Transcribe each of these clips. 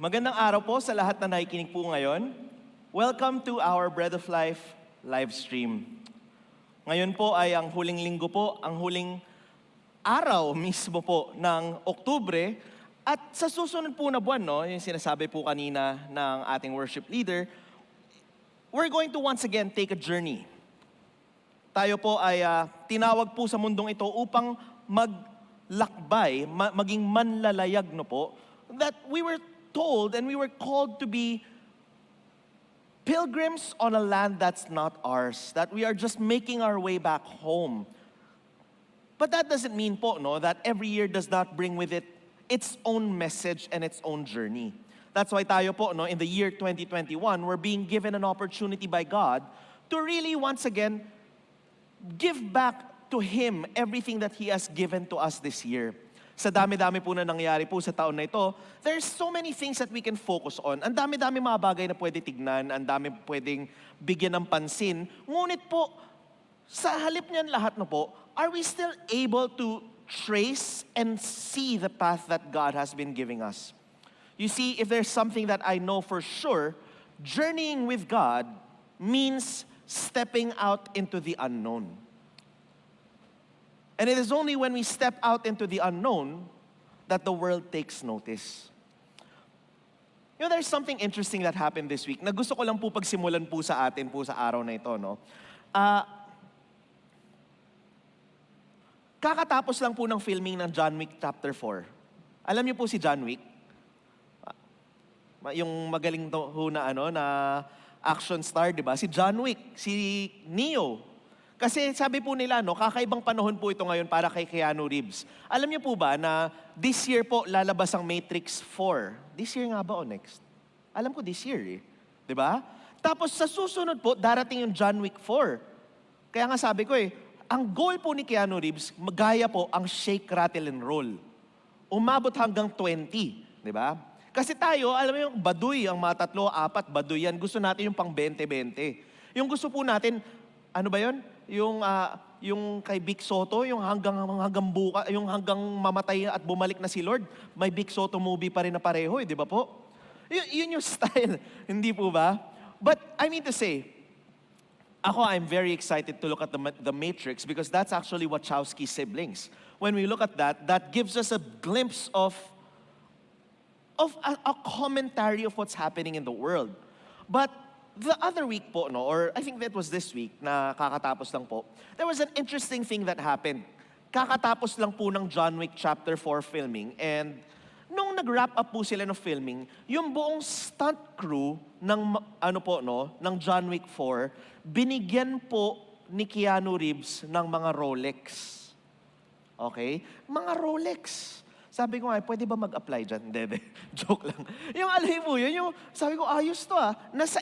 Magandang araw po sa lahat na nakikinig po ngayon. Welcome to our Bread of Life live stream. Ngayon po ay ang huling linggo po, ang huling araw mismo po ng Oktubre. At sa susunod po na buwan, no, yung sinasabi po kanina ng ating worship leader, we're going to once again take a journey. Tayo po ay tinawag po sa mundong ito upang maglakbay, maging manlalayag, no po, that we were told and we were called to be pilgrims on a land that's not ours, that we are just making our way back home. But that doesn't mean po, no, that every year does not bring with it its own message and its own journey. That's why tayo po, no, in the year 2021, we're being given an opportunity by God to really once again give back to Him everything that He has given to us this year. Sa dami-dami po na nangyari po sa taon na ito, there's so many things that we can focus on. Ang dami-dami mga bagay na pwede tignan, ang dami pwedeng bigyan ng pansin. Ngunit po, sa halip niyan lahat na po, are we still able to trace and see the path that God has been giving us? You see, if there's something that I know for sure, journeying with God means stepping out into the unknown. And it is only when we step out into the unknown that the world takes notice. You know, there's something interesting that happened this week na gusto ko lang po pagsimulan po sa atin po sa araw na ito, no? Kakatapos lang po ng filming ng John Wick Chapter 4. Alam niyo po si John Wick? Yung magaling ho na, na action star, di ba? Si John Wick, si Neo. Kasi sabi po nila, no, kakaibang panahon po ito ngayon para kay Keanu Reeves. Alam niyo po ba na this year po lalabas ang Matrix 4? This year nga ba o next? Alam ko this year eh. Di ba? Tapos sa susunod po, darating yung John Wick 4. Kaya nga sabi ko eh, ang goal po ni Keanu Reeves, magaya po ang shake, rattle, and roll. Umabot hanggang 20. Di ba? Kasi tayo, alam mo yung baduy, ang mga 3, 4, baduy yan. Gusto natin yung pang 20-20. Yung gusto po natin, ano ba yun? Yung kay Vic Soto, yung hanggang buka, yung hanggang mamatay at bumalik na si Lord, may Vic Soto movie pa rin na pareho, di ba po? Yun yung style, hindi po ba? But I mean to say, I'm very excited to look at the Matrix because that's actually Wachowski's siblings. When we look at that, that gives us a glimpse of a commentary of what's happening in the world. But the other week po, no, or I think that was this week na kakatapos lang po, there was an interesting thing that happened. Kakatapos lang po ng John Wick Chapter 4 filming and nung nag-wrap up po sila ng filming, yung buong stunt crew ng ng John Wick 4, binigyan po ni Keanu Reeves ng mga Rolex. Okay? Mga Rolex. Sabi ko nga, pwede ba mag-apply dyan? Hindi. Joke lang. Yung alam mo yun, sabi ko, ayos to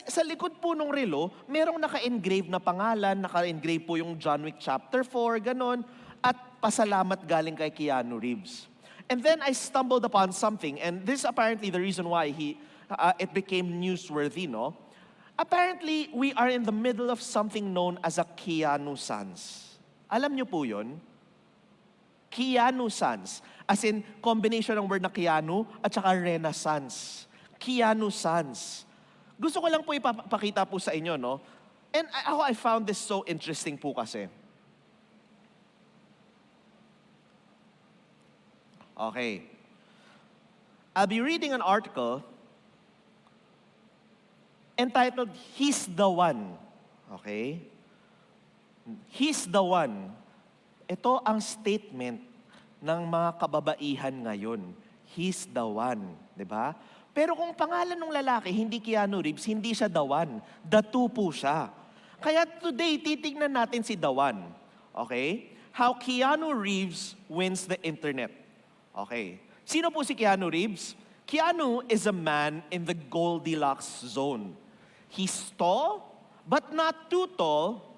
sa likod po nung relo, merong naka-engrave na pangalan, naka-engrave po yung John Wick Chapter 4, ganon, at pasalamat galing kay Keanu Reeves. And then I stumbled upon something, and this is apparently the reason why it became newsworthy, no? Apparently, we are in the middle of something known as a Keanu Sans. Alam niyo po yun? Keanu Sans. As in, combination ng word na Keanu at saka Renaissance. Keanu Sans. Gusto ko lang po ipapakita po sa inyo, no? And I found this so interesting po kasi. Okay. I'll be reading an article entitled, He's the One. Okay? He's the One. Ito ang statement ng mga kababaihan ngayon. He's the one. Diba? Pero kung pangalan ng lalaki, hindi Keanu Reeves, hindi siya the one. The two po siya. Kaya today, titignan natin si the one. Okay? How Keanu Reeves wins the internet. Okay. Sino po si Keanu Reeves? Keanu is a man in the Goldilocks zone. He's tall, but not too tall.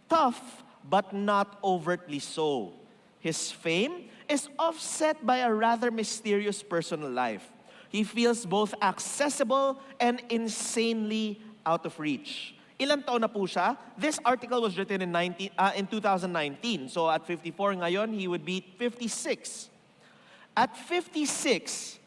Tough, but not overtly so. His fame is offset by a rather mysterious personal life. He feels both accessible and insanely out of reach. Ilang taon na po siya? This article was written in 2019. So at 54 ngayon, he would be 56. At 56,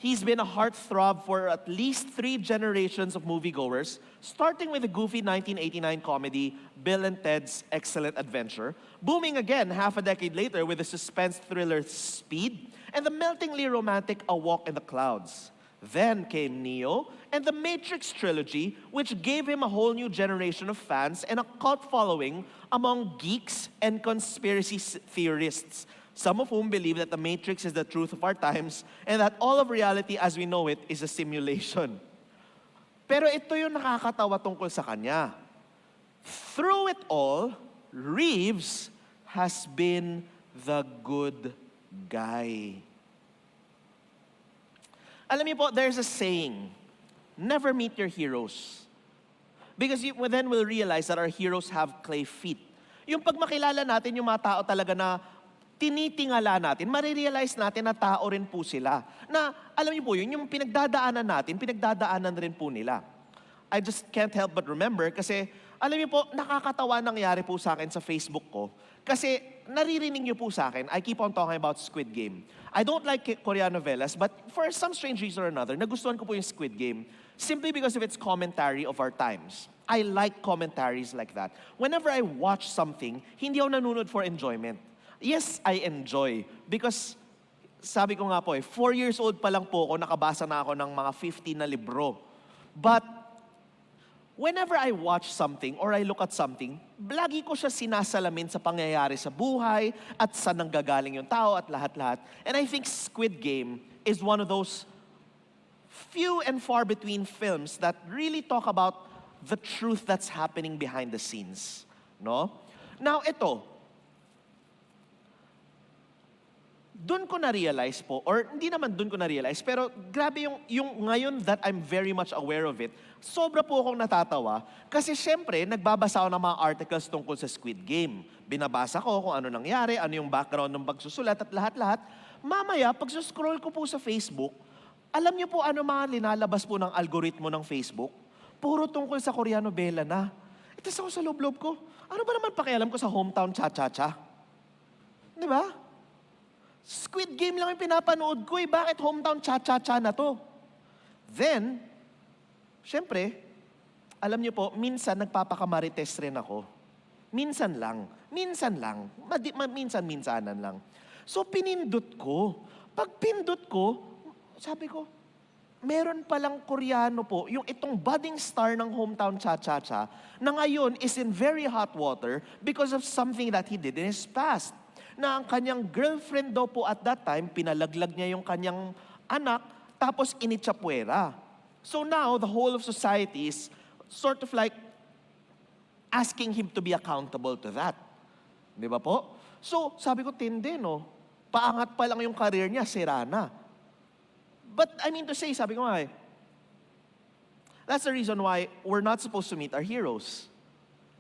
he's been a heartthrob for at least 3 generations of moviegoers, starting with the goofy 1989 comedy Bill and Ted's Excellent Adventure, booming again half a decade later with the suspense thriller Speed, and the meltingly romantic A Walk in the Clouds. Then came Neo and the Matrix trilogy, which gave him a whole new generation of fans and a cult following among geeks and conspiracy theorists, some of whom believe that the Matrix is the truth of our times and that all of reality as we know it is a simulation. Pero ito yung nakakatawa tungkol sa kanya. Through it all, Reeves has been the good guy. Alam niyo po, there's a saying, never meet your heroes. Because then we'll realize that our heroes have clay feet. Yung pag makilala natin yung mga tao talaga na tinitingala natin, marirealize natin na tao rin po sila. Na, alam niyo po yun, yung pinagdadaanan natin, pinagdadaanan rin po nila. I just can't help but remember kasi, alam niyo po, nakakatawa nangyari po sa akin sa Facebook ko. Kasi naririnig niyo po sa akin, I keep on talking about Squid Game. I don't like Korean novelas, but for some strange reason or another, nagustuhan ko po yung Squid Game simply because of its commentary of our times. I like commentaries like that. Whenever I watch something, hindi ako nanonood for enjoyment. Yes, I enjoy because sabi ko nga po 4 years old pa lang po ako, nakabasa na ako ng mga 50 na libro. But whenever I watch something or I look at something, lagi ko siya sinasalamin sa pangyayari sa buhay at saan nanggagaling yung tao at lahat-lahat. And I think Squid Game is one of those few and far between films that really talk about the truth that's happening behind the scenes. No? Now, ito, doon ko na-realize po, or hindi naman doon ko na-realize, pero grabe yung ngayon that I'm very much aware of it, sobra po akong natatawa kasi syempre, nagbabasa ako ng mga articles tungkol sa Squid Game. Binabasa ko kung ano nangyari, ano yung background ng pagsusulat at lahat-lahat. Mamaya, pag scroll ko po sa Facebook, alam niyo po ano mga linalabas po ng algoritmo ng Facebook? Puro tungkol sa Korean novela na. Ito ako sa loob-loob ko, ano ba naman pakialam ko sa hometown cha-cha-cha? Di ba? Squid Game lang yung pinapanood ko bakit hometown cha-cha-cha na to? Then, syempre, alam niyo po, minsan nagpapakamarites rin ako. Minsan lang. Minsan-minsanan lang. So, pinindot ko. Pag pindot ko, sabi ko, meron palang Koreano po, yung itong budding star ng hometown cha-cha-cha, na ngayon is in very hot water because of something that he did in his past. Na ang kanyang girlfriend daw po at that time, pinalaglag niya yung kanyang anak, tapos initsapwera. So now, the whole of society is sort of like asking him to be accountable to that. Di ba po? So, sabi ko, tindi, no? Paangat pa lang yung career niya, sira na. But I mean to say, sabi ko nga that's the reason why we're not supposed to meet our heroes.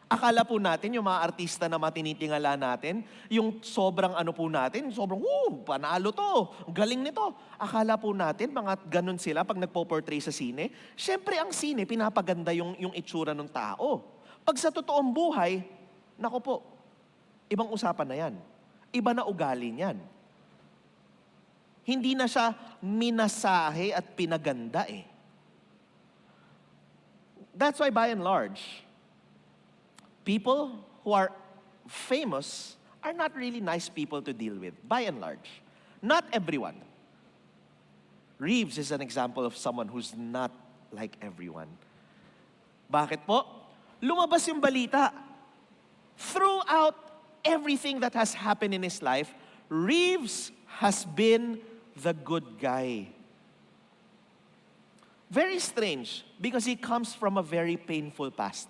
Akala po natin, yung mga artista na matinitingala natin, yung sobrang ano po natin, sobrang, panalo to, galing nito. Akala po natin, mga ganun sila pag nagpo-portray sa sine. Siyempre, ang sine, pinapaganda yung itsura ng tao. Pag sa totoong buhay, nako po, ibang usapan na yan. Iba na ugali niyan. Hindi na siya minasahe at pinaganda That's why by and large, people who are famous are not really nice people to deal with, by and large. Not everyone. Reeves is an example of someone who's not like everyone. Bakit po? Lumabas yung balita. Throughout everything that has happened in his life, Reeves has been the good guy. Very strange, because he comes from a very painful past.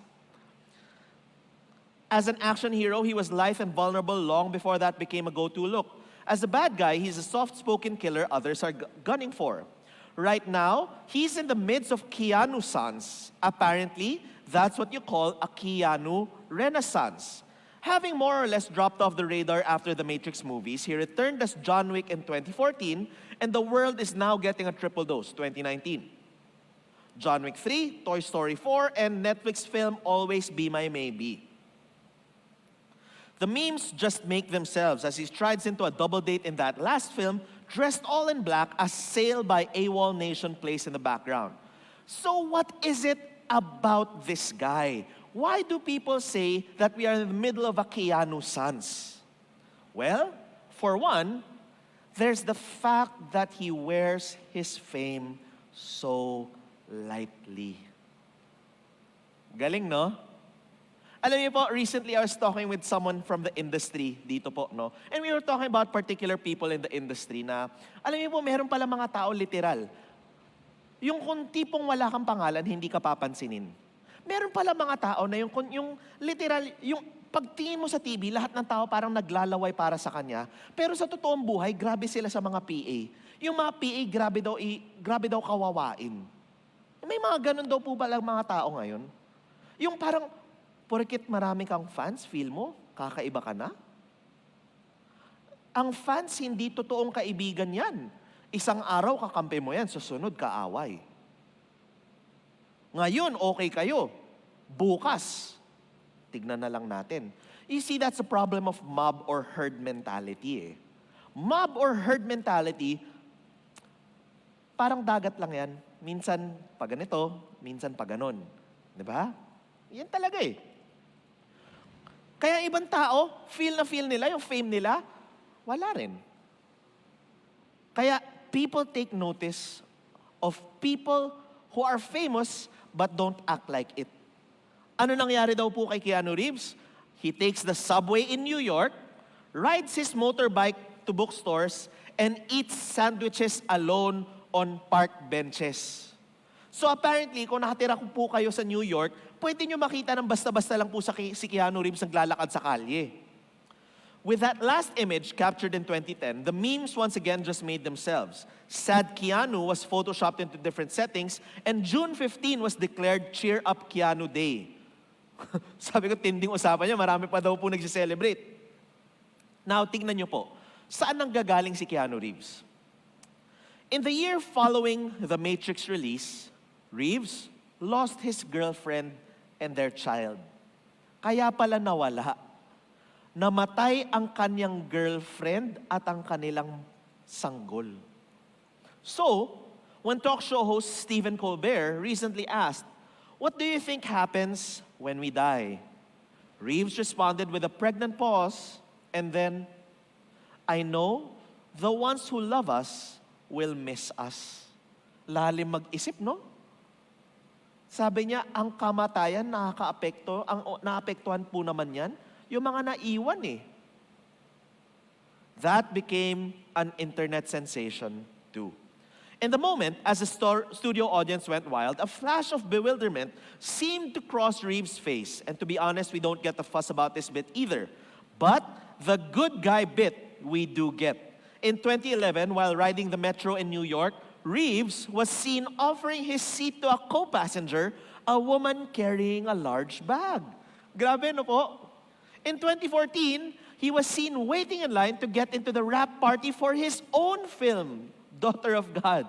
As an action hero, he was lithe and vulnerable long before that became a go-to look. As a bad guy, he's a soft-spoken killer others are gunning for. Right now, he's in the midst of Keanu-sans. Apparently, that's what you call a Keanu renaissance. Having more or less dropped off the radar after the Matrix movies, he returned as John Wick in 2014, and the world is now getting a triple dose, 2019. John Wick 3, Toy Story 4, and Netflix film Always Be My Maybe. The memes just make themselves as he strides into a double date in that last film dressed all in black as Sail by AWOL Nation plays in the background. So what is it about this guy? Why do people say that we are in the middle of a Keanu Sans? Well, for one, there's the fact that he wears his fame so lightly. Galing, no? Alam niyo po, recently I was talking with someone from the industry dito po, no? And we were talking about particular people in the industry na, alam niyo po, meron pala mga tao literal. Yung kung tipong wala kang pangalan, hindi ka papansinin. Meron pala mga tao na yung literal, yung pagtingin mo sa TV, lahat ng tao parang naglalaway para sa kanya. Pero sa totoong buhay, grabe sila sa mga PA. Yung mga PA, grabe daw kawawain. May mga ganun daw po pala mga tao ngayon. Yung parang, porket marami kang fans, feel mo, kakaiba ka na? Ang fans, hindi totoong kaibigan yan. Isang araw kakampi mo yan, susunod kaaway. Ngayon, okay kayo. Bukas, tignan na lang natin. You see, that's a problem of mob or herd mentality. Mob or herd mentality, parang dagat lang yan. Minsan pa ganito, minsan pa ganon. Diba? Yan talaga eh. Kaya ibang tao, feel nila, yung fame nila, wala rin. Kaya people take notice of people who are famous but don't act like it. Ano nangyari daw po kay Keanu Reeves? He takes the subway in New York, rides his motorbike to bookstores, and eats sandwiches alone on park benches. So apparently, kung nakatira po kayo sa New York, pwede nyo makita ng basta-basta lang po si Keanu Reeves naglalakad sa kalye. With that last image captured in 2010, the memes once again just made themselves. Sad Keanu was photoshopped into different settings, and June 15 was declared Cheer Up Keanu Day. Sabi ko, tinding usapan niya, marami pa daw po nagsiselebrate. Now, tignan nyo po, saan nanggagaling si Keanu Reeves? In the year following the Matrix release, Reeves lost his girlfriend and their child. Kaya pala nawala. Namatay ang kanyang girlfriend at ang kanilang sanggol. So, when talk show host Stephen Colbert recently asked, "What do you think happens when we die?" Reeves responded with a pregnant pause and then, "I know the ones who love us will miss us." Lalim mag-isip, no? Sabi niya, ang kamatayan nakaka-apekto, naapektuhan po naman yan, yung mga naiwan eh. That became an internet sensation too. In the moment, as the studio audience went wild, a flash of bewilderment seemed to cross Reeves' face. And to be honest, we don't get a fuss about this bit either. But the good guy bit, we do get. In 2011, while riding the metro in New York, Reeves was seen offering his seat to a co-passenger, a woman carrying a large bag. Grabe, no po? In 2014, he was seen waiting in line to get into the wrap party for his own film, Daughter of God.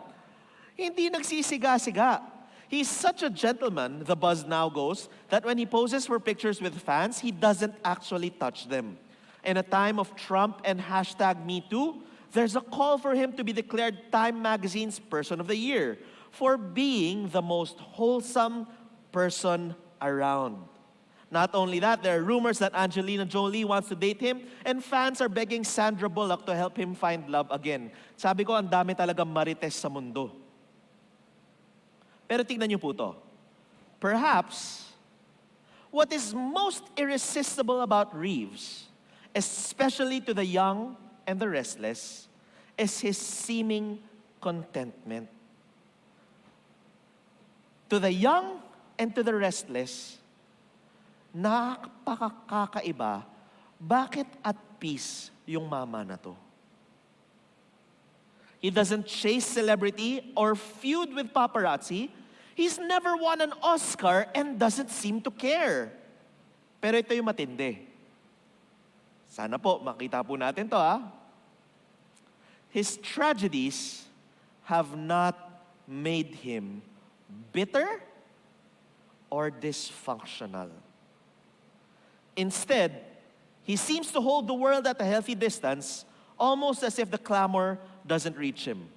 Hindi nagsisiga-siga. He's such a gentleman, the buzz now goes, that when he poses for pictures with fans, he doesn't actually touch them. In a time of Trump and #MeToo, there's a call for him to be declared Time Magazine's Person of the Year for being the most wholesome person around. Not only that, there are rumors that Angelina Jolie wants to date him, and fans are begging Sandra Bullock to help him find love again. Sabi ko, ang dami talagang marites sa mundo. Pero tignan niyo po to. Perhaps, what is most irresistible about Reeves, especially to the young and the restless, is his seeming contentment. To the young and to the restless, nakakaiba, bakit at peace yung mama na to? He doesn't chase celebrity or feud with paparazzi. He's never won an Oscar and doesn't seem to care. Pero ito yung matindi. Sana po, makita po natin to His tragedies have not made him bitter or dysfunctional. Instead, he seems to hold the world at a healthy distance, almost as if the clamor doesn't reach him.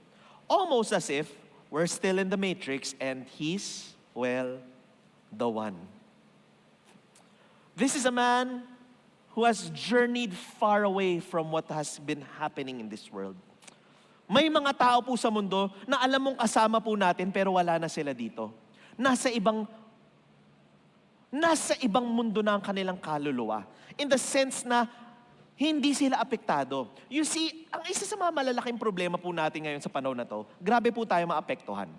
Almost as if we're still in the matrix and he's, well, the one. This is a man who has journeyed far away from what has been happening in this world. May mga tao po sa mundo na alam mong kasama po natin pero wala na sila dito. Nasa ibang mundo na ang kanilang kaluluwa. In the sense na hindi sila apektado. You see, ang isa sa mga malalaking problema po natin ngayon sa panahon na to, grabe po tayo maapektuhan.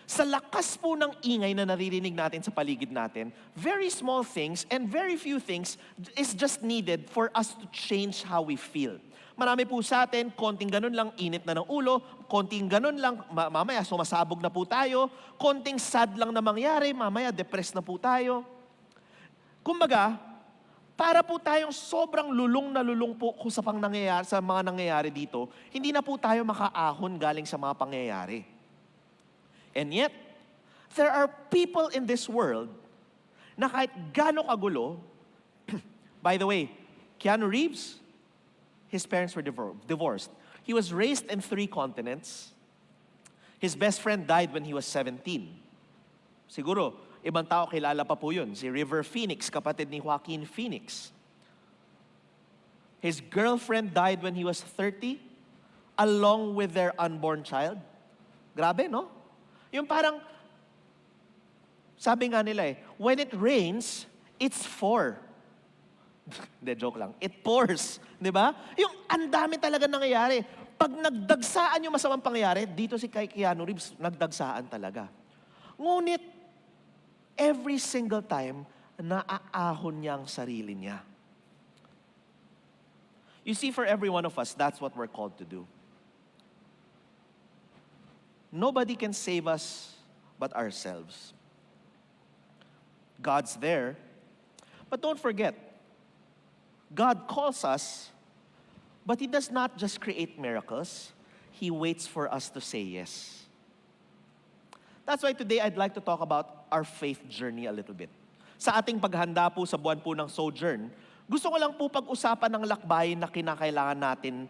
Sa lakas po ng ingay na naririnig natin sa paligid natin, very small things and very few things is just needed for us to change how we feel. Marami po sa atin, konting ganun lang, init na ng ulo, konting ganun lang, mamaya sumasabog na po tayo, konting sad lang na mangyari, mamaya depressed na po tayo. Kumbaga, para po tayong sobrang lulong na lulong po sa mga nangyayari dito, hindi na po tayo makaahon galing sa mga pangyayari. And yet, there are people in this world na kahit gano'ng kagulo, by the way, Keanu Reeves, his parents were divorced. He was raised in 3 continents. His best friend died when he was 17. Siguro, ibang tao kilala pa po yun. Si River Phoenix, kapatid ni Joaquin Phoenix. His girlfriend died when he was 30, along with their unborn child. Grabe, no? Yung parang, sabi nga nila when it rains, it's for. Hindi, joke lang. It pours. Di ba? Yung ang dami talaga nangyayari. Pag nagdagsaan yung masamang pangyayari, dito si Keanu Reeves, nagdagsaan talaga. Ngunit, every single time, naaahon niya ang sarili niya. You see, for every one of us, that's what we're called to do. Nobody can save us but ourselves. God's there, but don't forget, God calls us, but He does not just create miracles, He waits for us to say yes. That's why today I'd like to talk about our faith journey a little bit. Sa ating paghanda po sa buwan po ng Sojourn, gusto ko lang po pag-usapan ng lakbayin na kinakailangan natin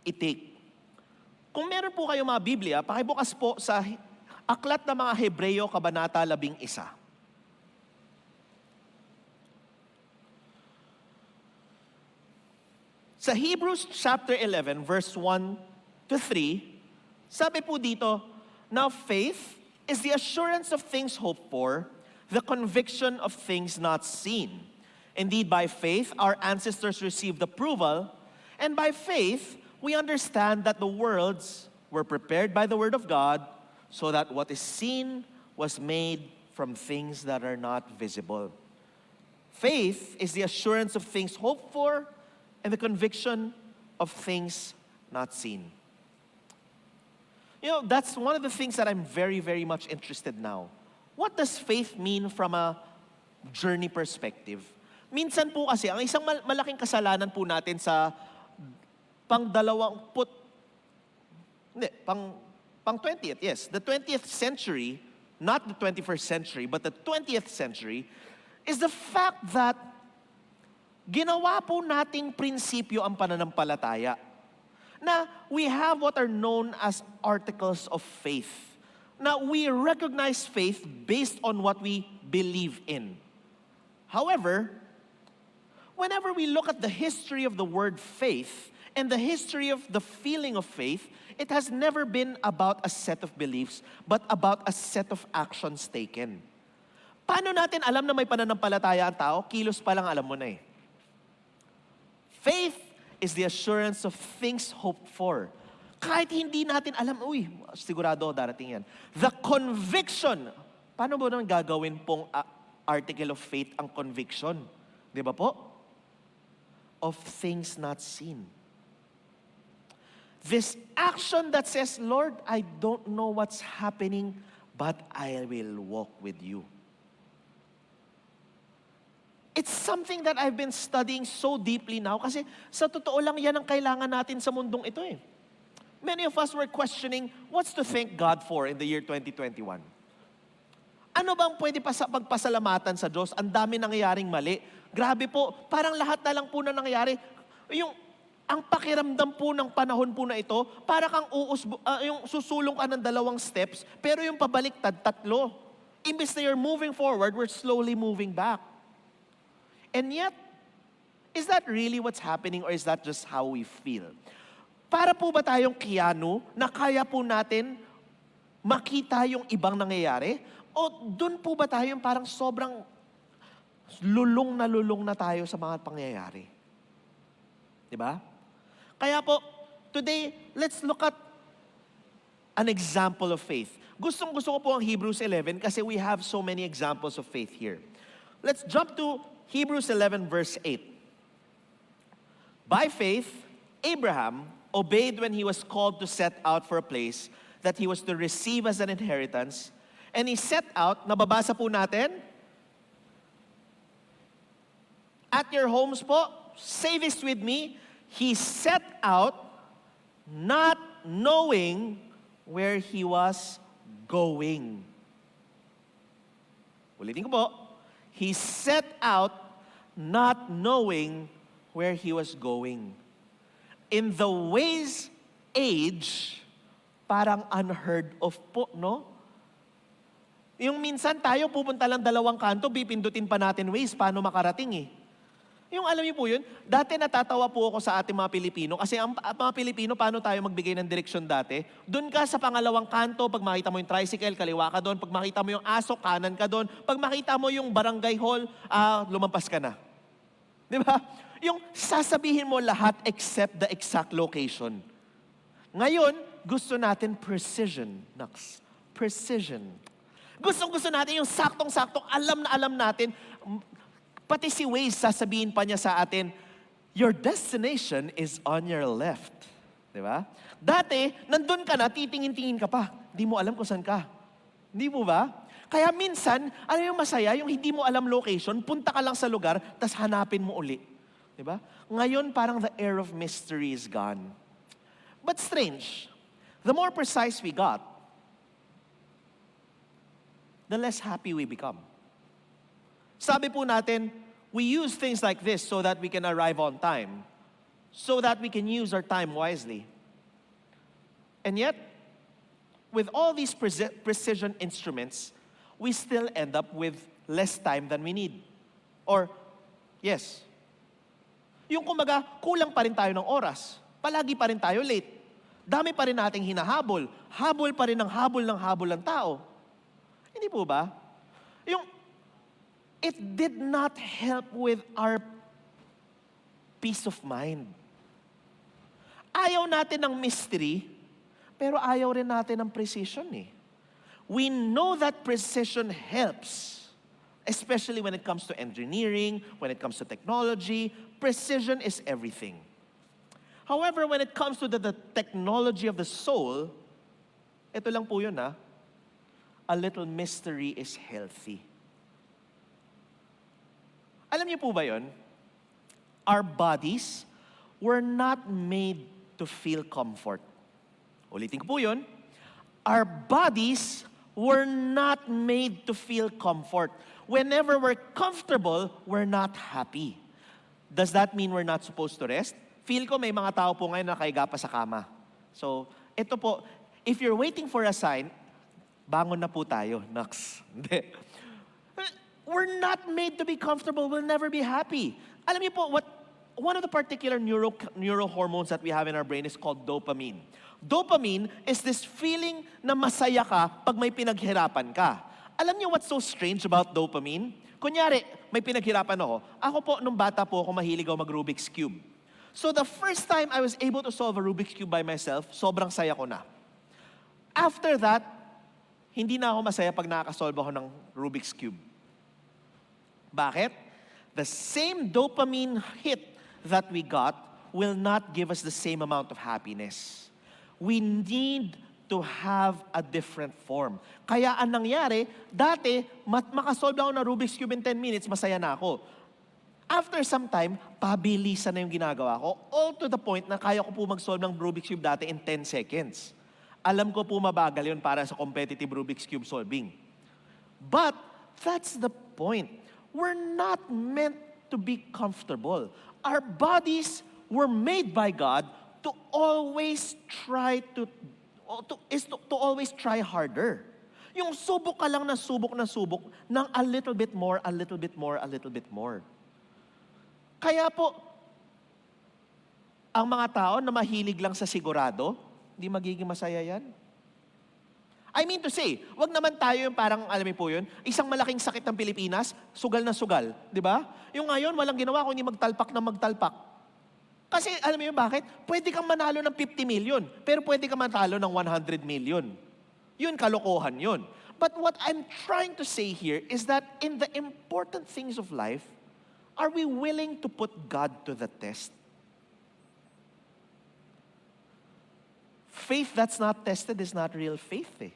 i-take. Kung meron po kayo mga Biblia, pakibukas po sa Aklat ng mga Hebreo, Kabanata 11. Sa Hebrews chapter 11, verse 1 to 3, sabi po dito, now faith is the assurance of things hoped for, the conviction of things not seen. Indeed, by faith, our ancestors received approval, and by faith, we understand that the worlds were prepared by the word of God, so that what is seen was made from things that are not visible. Faith is the assurance of things hoped for, and the conviction of things not seen. You know, that's one of the things that I'm very, very much interested now. What does faith mean from a journey perspective? Minsan po kasi, ang isang malaking kasalanan po natin sa pang 20th, yes. The 20th century, not the 21st century, but the 20th century, is the fact that ginawa po nating prinsipyo ang pananampalataya. Na we have what are known as articles of faith. Na we recognize faith based on what we believe in. However, whenever we look at the history of the word faith, and the history of the feeling of faith, it has never been about a set of beliefs, but about a set of actions taken. Paano natin alam na may pananampalataya ang tao? Kilos pa lang alam mo na eh. Faith is the assurance of things hoped for. Kahit hindi natin alam, sigurado darating yan. The conviction. Paano ba naman gagawin pong article of faith ang conviction? Di ba po? Of things not seen. This action that says, Lord, I don't know what's happening, but I will walk with you. It's something that I've been studying so deeply now kasi sa totoo lang yan ang kailangan natin sa mundong ito eh. Many of us were questioning, what's to thank God for in the year 2021? Ano bang pwede pagpasalamatan sa Diyos? Ang dami nangyayaring mali. Grabe po, parang lahat na lang po na nangyayari. Ang pakiramdam po ng panahon po na ito, para kang yung susulong ka ng 2 steps, pero yung pabaliktad, 3. Imbes na you're moving forward, we're slowly moving back. And yet, is that really what's happening or is that just how we feel? Para po ba tayong Keanu na kaya po natin makita yung ibang nangyayari? O dun po ba tayong parang sobrang lulong na tayo sa mga pangyayari? Diba? Kaya po, today, let's look at an example of faith. Gustong-gusto ko po ang Hebrews 11 kasi we have so many examples of faith here. Let's jump to Hebrews 11 verse 8. By faith, Abraham obeyed when he was called to set out for a place that he was to receive as an inheritance. And he set out, nababasa po natin, at your homes po, say this with me, he set out not knowing where he was going. Ulitin ko po. He set out not knowing where he was going. In the ways age, parang unheard of po, no? Yung minsan tayo pupunta lang 2 kanto, pipindutin pa natin ways, paano makarating eh. Yung alam niyo po yun, dati natatawa po ako sa ating mga Pilipino, kasi ang mga Pilipino, paano tayo magbigay ng direksyon dati? Doon ka sa pangalawang kanto, pag makita mo yung tricycle, kaliwa ka doon. Pag makita mo yung aso, kanan ka doon. Pag makita mo yung barangay hall, lumampas ka na. Di ba? Yung sasabihin mo lahat except the exact location. Ngayon, gusto natin precision. Naks, precision. Gustong-gusto natin yung saktong-saktong, alam na alam natin. Pati si Waze, sasabihin pa niya sa atin, your destination is on your left. Di ba? Dati, nandun ka na, titingin-tingin ka pa. Hindi mo alam kung saan ka. Hindi mo ba? Kaya minsan, ano yung masaya, yung hindi mo alam location, punta ka lang sa lugar, tas hanapin mo uli. Di ba? Ngayon, parang the air of mystery is gone. But strange, the more precise we got, the less happy we become. Sabi po natin, we use things like this so that we can arrive on time, so that we can use our time wisely. And yet, with all these precision instruments, we still end up with less time than we need. Or, yes, yung kumbaga, kulang pa rin tayo ng oras. Palagi pa rin tayo late. Dami pa rin nating hinahabol. Habol pa rin ng habol ng tao. Hindi po ba? It did not help with our peace of mind. Ayaw natin ng mystery, pero ayaw rin natin ng precision eh. We know that precision helps, especially when it comes to engineering, when it comes to technology. Precision is everything. However, when it comes to the technology of the soul, ito lang po yun a little mystery is healthy. Alam niyo po ba yun? Our bodies were not made to feel comfort. Ulitin ko po yun. Our bodies were not made to feel comfort. Whenever we're comfortable, we're not happy. Does that mean we're not supposed to rest? Feel ko may mga tao po ngayon na nakahiga pa sa kama. So, ito po, if you're waiting for a sign, bangon na po tayo. Naks. Hindi. We're not made to be comfortable. We'll never be happy. Alam niyo po, one of the particular neurohormones that we have in our brain is called dopamine. Dopamine is this feeling na masaya ka pag may pinaghirapan ka. Alam niyo what's so strange about dopamine? Kunyari, may pinaghirapan ako. Ako po, nung bata po ako, mahilig ako mag-Rubik's Cube. So the first time I was able to solve a Rubik's Cube by myself, sobrang saya ko na. After that, hindi na ako masaya pag nakakasolve ako ng Rubik's Cube. Bakit? The same dopamine hit that we got will not give us the same amount of happiness. We need to have a different form. Kaya ang nangyari, dati, makasolve ako ng Rubik's Cube in 10 minutes, masaya na ako. After some time, pabilisan na yung ginagawa ko, all to the point na kaya ko po mag-solve ng Rubik's Cube dati in 10 seconds. Alam ko po mabagal yun para sa competitive Rubik's Cube solving. But, that's the point. We're not meant to be comfortable. Our bodies were made by God to always try to always try harder. Yung subok ka lang na subok ng a little bit more, a little bit more, a little bit more. Kaya po, ang mga tao na mahilig lang sa sigurado, hindi magiging masaya yan. I mean to say, wag naman tayo yung parang, alam mo po yun, isang malaking sakit ng Pilipinas, sugal na sugal, di ba? Yung ngayon, walang ginawa kundi magtalpak na magtalpak. Kasi, alam mo yun, bakit? Pwede kang manalo ng 50 million, pero pwede kang manalo ng 100 million. Yun, kalokohan yun. But what I'm trying to say here is that in the important things of life, are we willing to put God to the test? Faith that's not tested is not real faith, eh.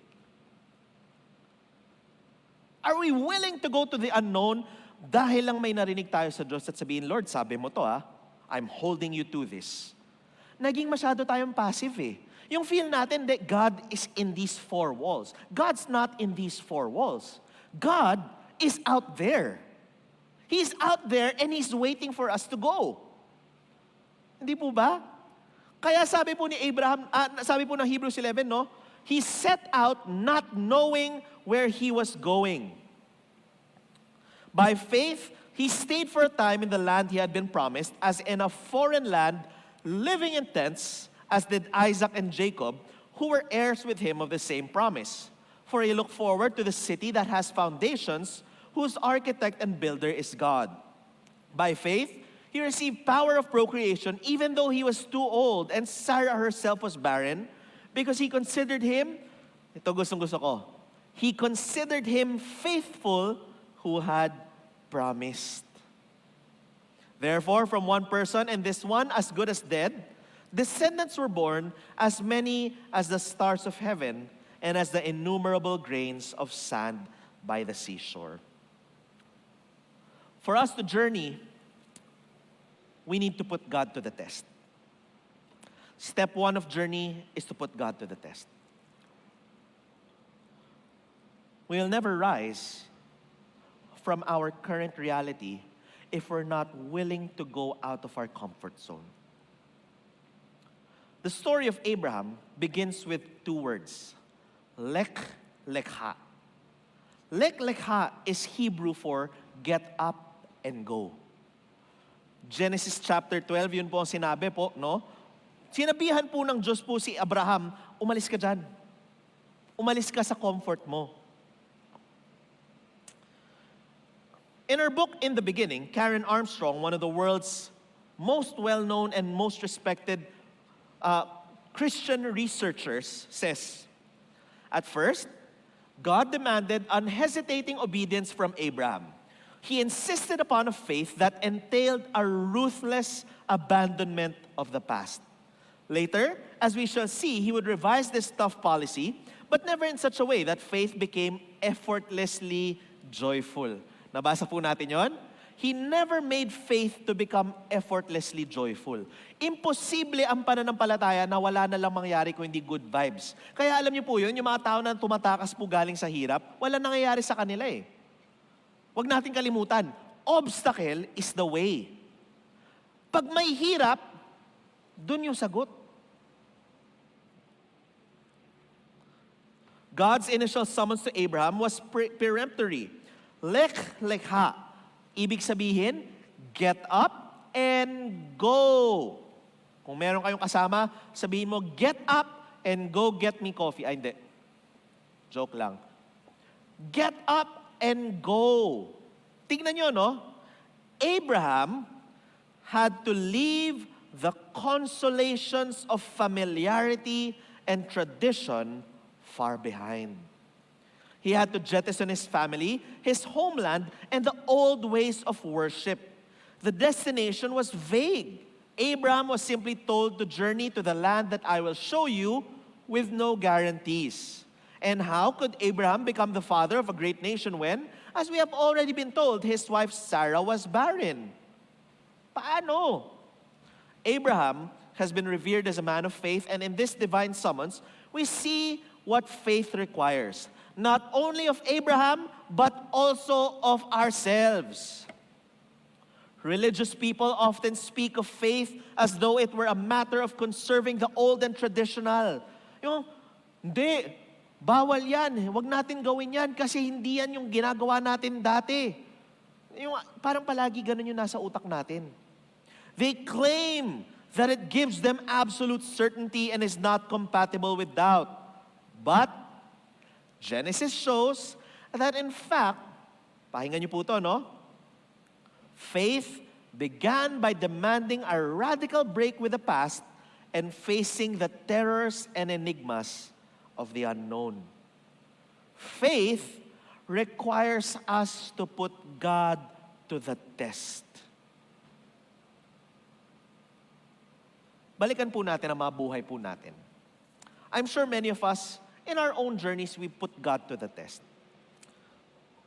Are we willing to go to the unknown dahil lang may narinig tayo sa Diyos at sabihin, Lord, sabi mo to I'm holding you to this. Naging masyado tayong passive, eh. Yung feel natin that God is in these four walls. God's not in these four walls. God is out there. He's out there and He's waiting for us to go. Hindi po ba? Kaya sabi po ni Abraham, sabi po ng Hebrews 11, no? He set out not knowing where he was going. By faith, he stayed for a time in the land he had been promised, as in a foreign land, living in tents, as did Isaac and Jacob, who were heirs with him of the same promise. For he looked forward to the city that has foundations, whose architect and builder is God. By faith, he received power of procreation, even though he was too old, and Sarah herself was barren, because he considered him, ito gustong-gusto ko, he considered him faithful who had promised. Therefore, from one person, and this one as good as dead, descendants were born, as many as the stars of heaven, and as the innumerable grains of sand by the seashore. For us to journey, we need to put God to the test. Step one of journey is to put God to the test. We'll never rise from our current reality if we're not willing to go out of our comfort zone. The story of Abraham begins with two words, lech lekha. Lech lekha is Hebrew for get up and go. Genesis chapter 12, yun po ang sinabi po, no? Sinabihan po ng Diyos po si Abraham, umalis ka dyan. Umalis ka sa comfort mo. In her book, In the Beginning, Karen Armstrong, one of the world's most well-known and most respected Christian researchers, says, at first, God demanded unhesitating obedience from Abraham. He insisted upon a faith that entailed a ruthless abandonment of the past. Later, as we shall see, he would revise this tough policy, but never in such a way that faith became effortlessly joyful. Nabasa po natin yon? He never made faith to become effortlessly joyful. Imposible ang pananampalataya na wala na lang mangyari kung hindi good vibes. Kaya alam niyo po yun, yung mga tao na tumatakas po galing sa hirap, wala nangyayari sa kanila eh. Huwag natin kalimutan, obstacle is the way. Pag may hirap, dun yung sagot. God's initial summons to Abraham was peremptory. Lech lekha. Ibig sabihin, get up and go. Kung meron kayong kasama, sabihin mo, get up and go get me coffee. Ay, hindi. Joke lang. Get up and go. Tingnan nyo, no? Abraham had to leave the consolations of familiarity and tradition far behind. He had to jettison his family, his homeland, and the old ways of worship. The destination was vague. Abraham was simply told to journey to the land that I will show you with no guarantees. And how could Abraham become the father of a great nation when, as we have already been told, his wife Sarah was barren? Paano? Abraham has been revered as a man of faith, and in this divine summons, we see what faith requires. Not only of Abraham, but also of ourselves. Religious people often speak of faith as though it were a matter of conserving the old and traditional. Yung, hindi, bawal yan. Huwag natin gawin yan kasi hindi yan yung ginagawa natin dati. Yung, parang palagi ganun yung nasa utak natin. They claim that it gives them absolute certainty and is not compatible with doubt. But Genesis shows that in fact, pakinggan niyo po ito, no? Faith began by demanding a radical break with the past and facing the terrors and enigmas of the unknown. Faith requires us to put God to the test. Balikan po natin ang mga buhay po natin. I'm sure many of us, in our own journeys, we put God to the test.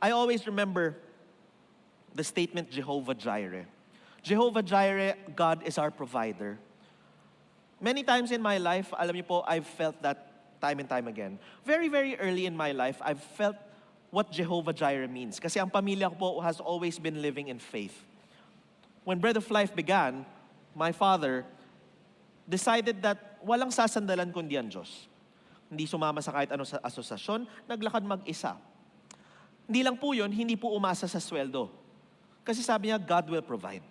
I always remember the statement Jehovah Jireh. Jehovah Jireh, God is our provider. Many times in my life, alam niyo po, I've felt that time and time again. Very, very early in my life, I've felt what Jehovah Jireh means. Kasi ang pamilya ko po has always been living in faith. When Bread of Life began, my father decided that walang sasandalan kundi ang Diyos. Hindi sumama sa kahit ano sa asosasyon, naglakad mag-isa. Hindi lang po yun, hindi po umasa sa sweldo. Kasi sabi niya, God will provide.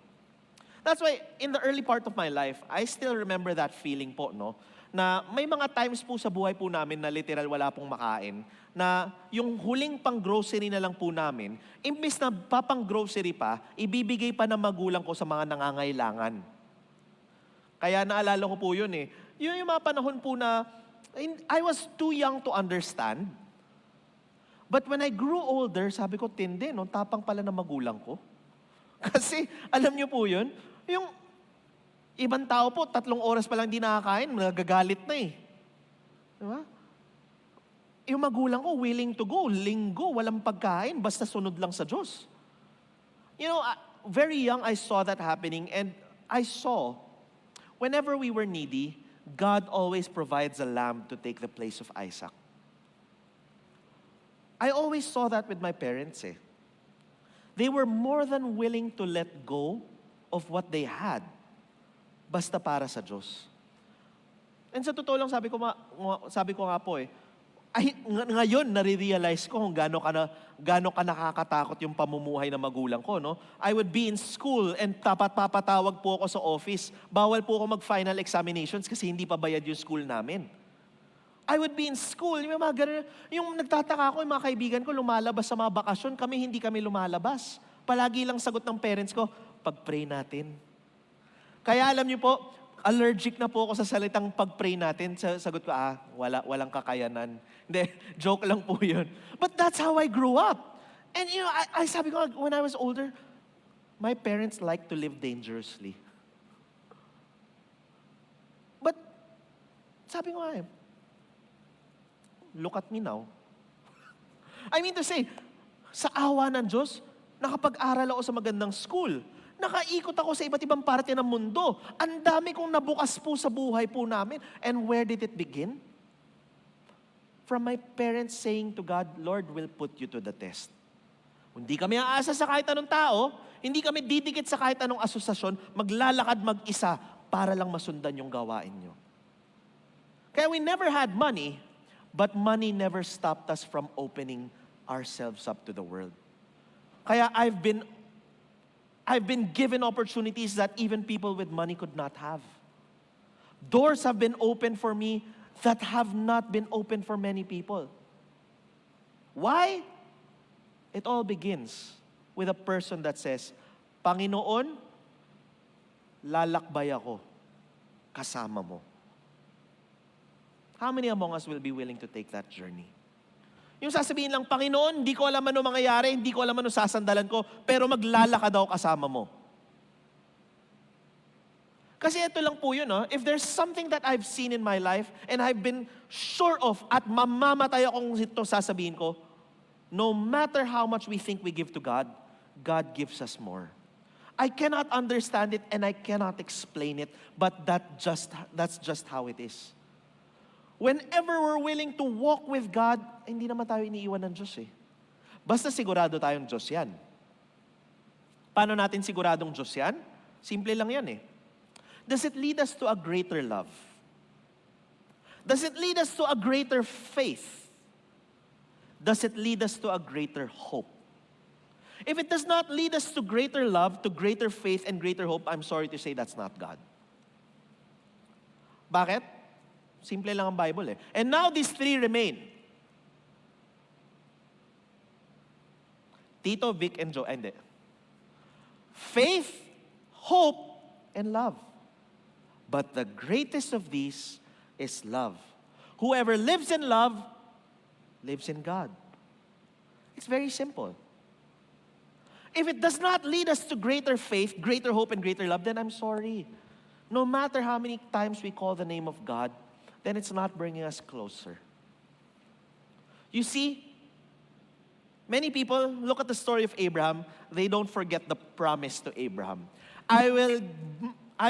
That's why, in the early part of my life, I still remember that feeling po, no? Na may mga times po sa buhay po namin na literal wala pong makain, na yung huling pang-grocery na lang po namin, imbis na papang-grocery pa, ibibigay pa ng magulang ko sa mga nangangailangan. Kaya naalala ko po yun eh. Yun yung mga panahon po na I was too young to understand. But when I grew older, sabi ko, tindi, no? Tapang pala ng magulang ko. Kasi, alam niyo po yun, yung ibang tao po, 3 oras pa lang di nakakain, nagagalit na eh. Diba? Yung magulang ko, willing to go, linggo, walang pagkain, basta sunod lang sa Diyos. You know, very young, I saw that happening, and I saw, whenever we were needy, God always provides a lamb to take the place of Isaac. I always saw that with my parents eh. They were more than willing to let go of what they had basta para sa Diyos. And sa totoo lang, sabi ko nga po eh, ngayon, nare-realize ko kung gaano ka nakakatakot yung pamumuhay ng magulang ko, no? I would be in school and papatawag po ako sa office. Bawal po ako mag-final examinations kasi hindi pa bayad yung school namin. I would be in school, yung mga ganun, yung nagtataka ako, yung mga kaibigan ko lumalabas sa mga bakasyon, hindi kami lumalabas. Palagi lang sagot ng parents ko, pag-pray natin. Kaya alam niyo po, allergic na po ako sa salitang pag-pray natin. Sagot ko, walang kakayanan. Hindi, joke lang po yun. But that's how I grew up. And you know, I sabi ko, when I was older, my parents like to live dangerously. But, sabi ko look at me now. I mean to say, sa awa ng Diyos, nakapag-aral ako sa magandang school. Nakaikot ako sa iba't ibang parte ng mundo. Ang dami kong nabukas po sa buhay po namin. And where did it begin? From my parents saying to God, Lord will put you to the test. Hindi kami aasa sa kahit anong tao, hindi kami didikit sa kahit anong asosasyon, maglalakad mag-isa para lang masundan yung gawain nyo. Kaya we never had money, but money never stopped us from opening ourselves up to the world. Kaya I've been given opportunities that even people with money could not have. Doors have been opened for me that have not been opened for many people. Why? It all begins with a person that says, Panginoon, lalakbay ako kasama mo. How many among us will be willing to take that journey? Yung sasabihin lang, Panginoon, hindi ko alam ano mangyayari, hindi ko alam ano sasandalan ko, pero maglalakad ako kasama mo. Kasi ito lang po yun, no? If there's something that I've seen in my life and I've been sure of at mamamatay akong ito sasabihin ko, no matter how much we think we give to God, God gives us more. I cannot understand it and I cannot explain it, but that's just how it is. Whenever we're willing to walk with God, hindi naman tayo iniiwan ng Diyos eh. Basta sigurado tayong Diyos yan. Paano natin siguradong Diyos yan? Simple lang yan eh. Does it lead us to a greater love? Does it lead us to a greater faith? Does it lead us to a greater hope? If it does not lead us to greater love, to greater faith, and greater hope, I'm sorry to say that's not God. Bakit? Simple lang ang Bible eh. And now these three remain. Tito, Vic, and Joe. Hindi. Faith, hope, and love. But the greatest of these is love. Whoever lives in love, lives in God. It's very simple. If it does not lead us to greater faith, greater hope, and greater love, then I'm sorry. No matter how many times we call the name of God, then it's not bringing us closer. You see, many people look at the story of Abraham, they don't forget the promise to Abraham. I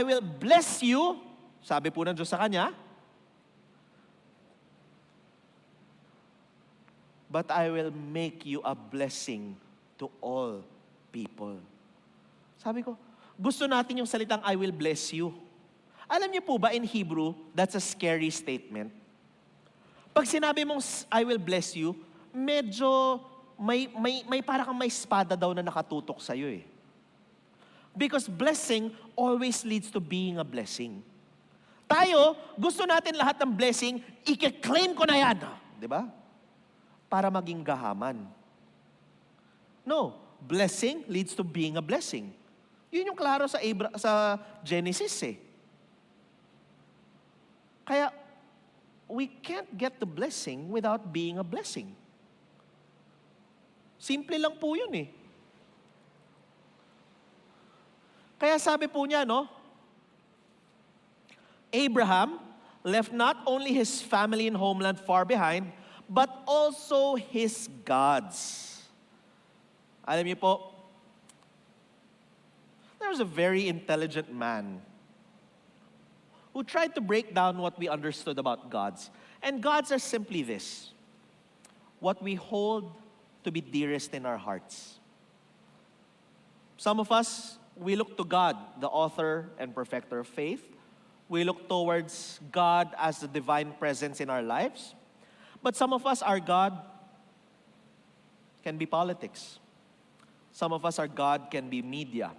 will bless you, sabi po ng Diyos sa kanya, but I will make you a blessing to all people. Sabi ko, gusto natin yung salitang I will bless you. Alam niyo po ba in Hebrew, that's a scary statement. Pag sinabi mong I will bless you, medyo may para kang may espada daw na nakatutok sa'yo eh. Because blessing always leads to being a blessing. Tayo, gusto natin lahat ng blessing, i-claim ko na yan. Di ba? Para maging gahaman. No, blessing leads to being a blessing. Yun yung klaro sa Genesis eh. Kaya, we can't get the blessing without being a blessing. Simple lang po yun eh. Kaya sabi po niya, no? Abraham left not only his family and homeland far behind, but also his gods. Alam niyo po, there was a very intelligent man who tried to break down what we understood about gods. And gods are simply this: what we hold to be dearest in our hearts. Some of us, we look to God, the author and perfecter of faith. We look towards God as the divine presence in our lives. But some of us, our God can be politics. Some of us, our God can be media.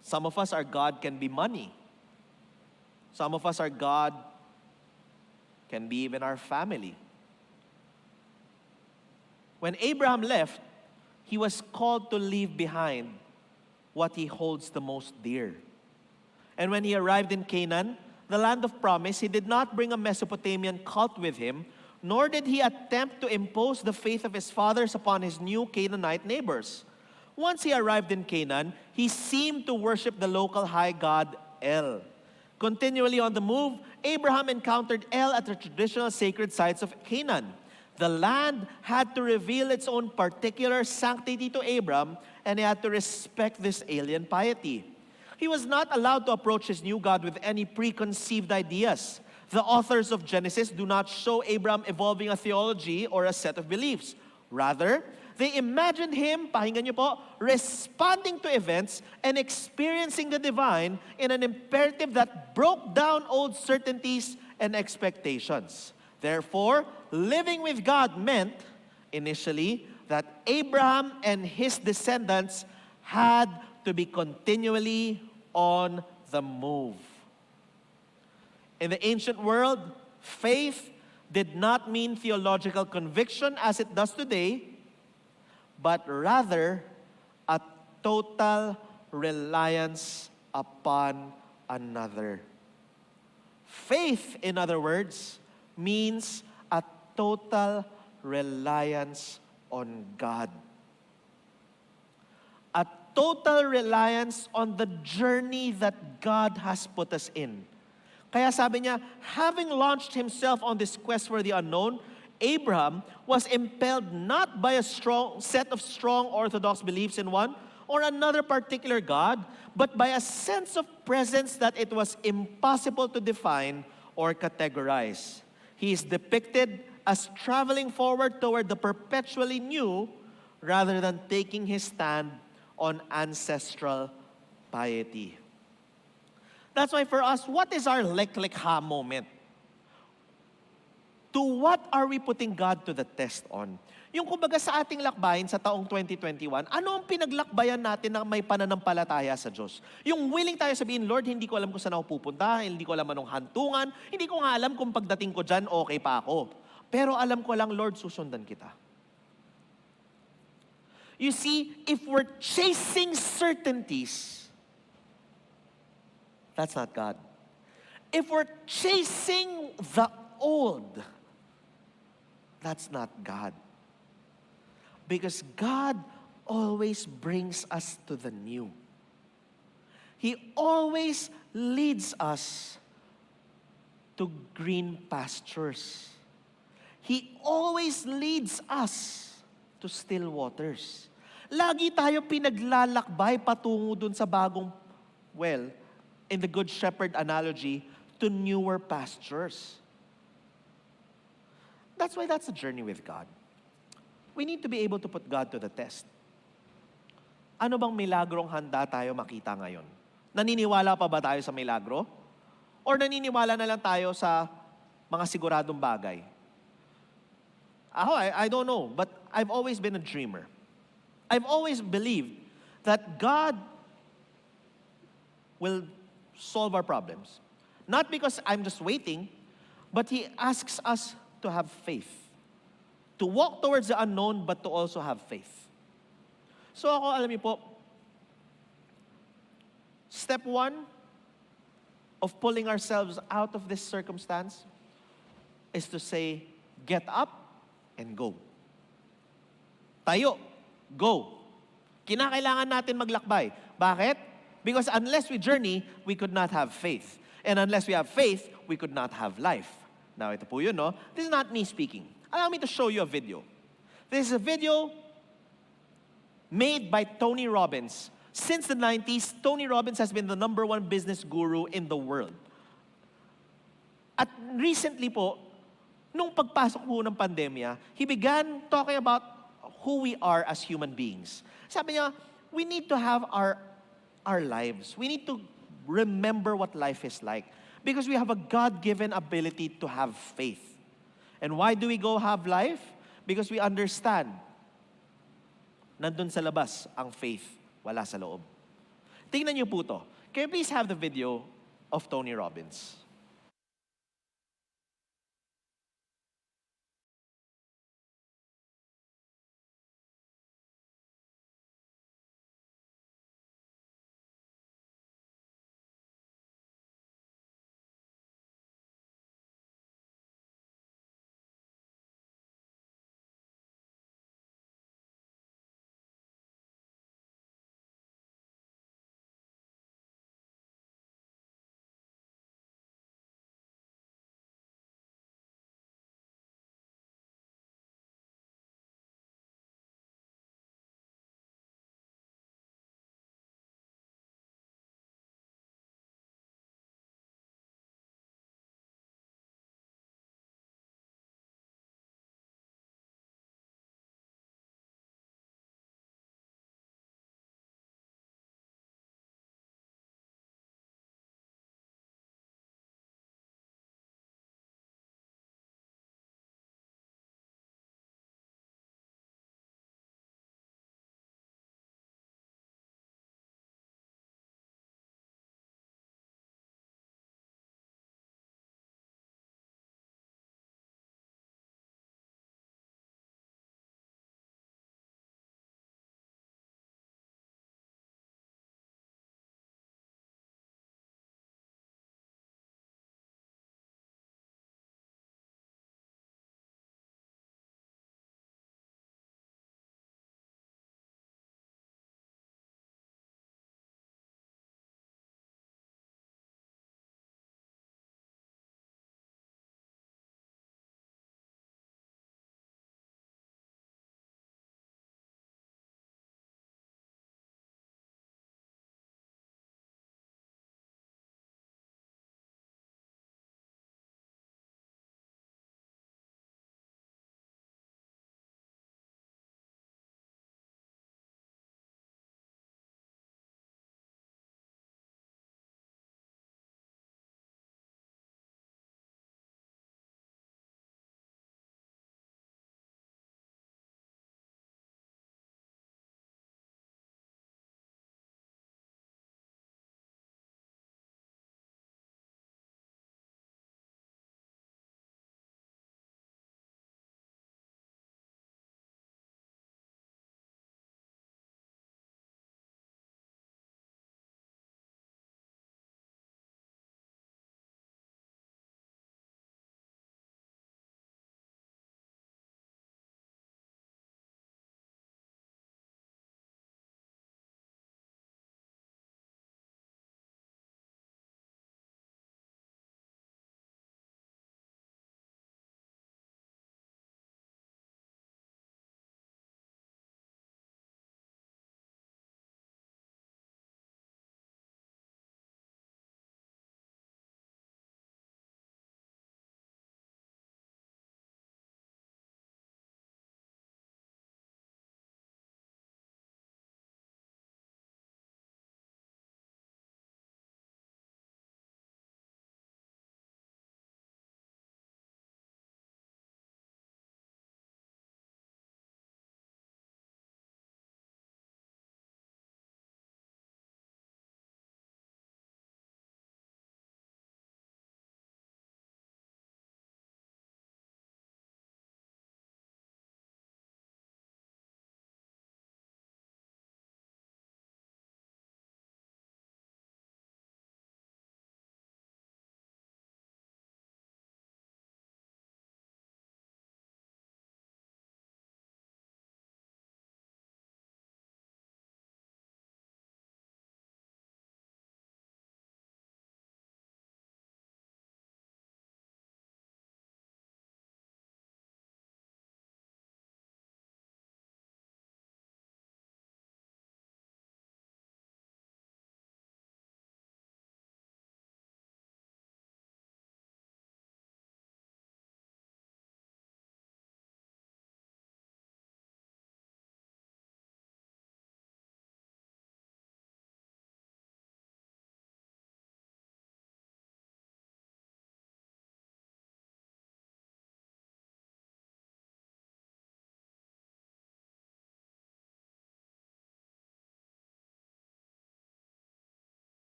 Some of us, our God can be money. Some of us, our God can be even our family. When Abraham left, he was called to leave behind what he holds the most dear. And when he arrived in Canaan, the land of promise, he did not bring a Mesopotamian cult with him, nor did he attempt to impose the faith of his fathers upon his new Canaanite neighbors. Once he arrived in Canaan, he seemed to worship the local high god El. Continually on the move, Abraham encountered El at the traditional sacred sites of Canaan. The land had to reveal its own particular sanctity to Abraham, and he had to respect this alien piety. He was not allowed to approach his new God with any preconceived ideas. The authors of Genesis do not show Abraham evolving a theology or a set of beliefs. Rather, they imagined him, pakinggan niyo po, responding to events and experiencing the divine in an imperative that broke down old certainties and expectations. Therefore, living with God meant, initially, that Abraham and his descendants had to be continually on the move. In the ancient world, faith did not mean theological conviction as it does today, but rather a total reliance upon another. Faith, in other words, means a total reliance on God. A total reliance on the journey that God has put us in. Kaya sabi niya, having launched himself on this quest for the unknown, Abraham was impelled not by a strong set of strong orthodox beliefs in one or another particular God, but by a sense of presence that it was impossible to define or categorize. He is depicted as traveling forward toward the perpetually new rather than taking his stand on ancestral piety. That's why for us, what is our lekha moment? To what are we putting God to the test on? Yung kumbaga sa ating lakbayin sa taong 2021, ano ang pinaglakbayan natin na may pananampalataya sa Diyos? Yung willing tayo sabihin, Lord, hindi ko alam kung saan ako pupunta, hindi ko alam anong hantungan, hindi ko nga alam kung pagdating ko dyan, okay pa ako. Pero alam ko lang, Lord, susundan kita. You see, if we're chasing certainties, that's not God. If we're chasing the old, that's not God. Because God always brings us to the new. He always leads us to green pastures. He always leads us to still waters. Lagi tayo pinaglalakbay patungo dun sa bagong, well, in the Good Shepherd analogy, to newer pastures. That's why that's a journey with God. We need to be able to put God to the test. Ano bang milagrong handa tayo makita ngayon? Naniniwala pa ba tayo sa milagro? Or naniniwala na lang tayo sa mga siguradong bagay? I don't know, but I've always been a dreamer. I've always believed that God will solve our problems. Not because I'm just waiting, but He asks us to have faith. To walk towards the unknown, but to also have faith. So ako, alam niyo po, step 1 of pulling ourselves out of this circumstance is to say, get up and go. Tayo, go. Kinakailangan natin maglakbay. Bakit? Because unless we journey, we could not have faith. And unless we have faith, we could not have life. Now, ito po yun, no? This is not me speaking. Allow me to show you a video. This is a video made by Tony Robbins. Since the 90s, Tony Robbins has been the #1 business guru in the world. At recently po, nung pagpasok po ng pandemya, he began talking about who we are as human beings. Sabi niya, we need to have our lives. We need to remember what life is like. Because we have a God-given ability to have faith. And why do we go have life? Because we understand, nandun sa labas ang faith, wala sa loob. Tingnan niyo po to. Can you please have the video of Tony Robbins?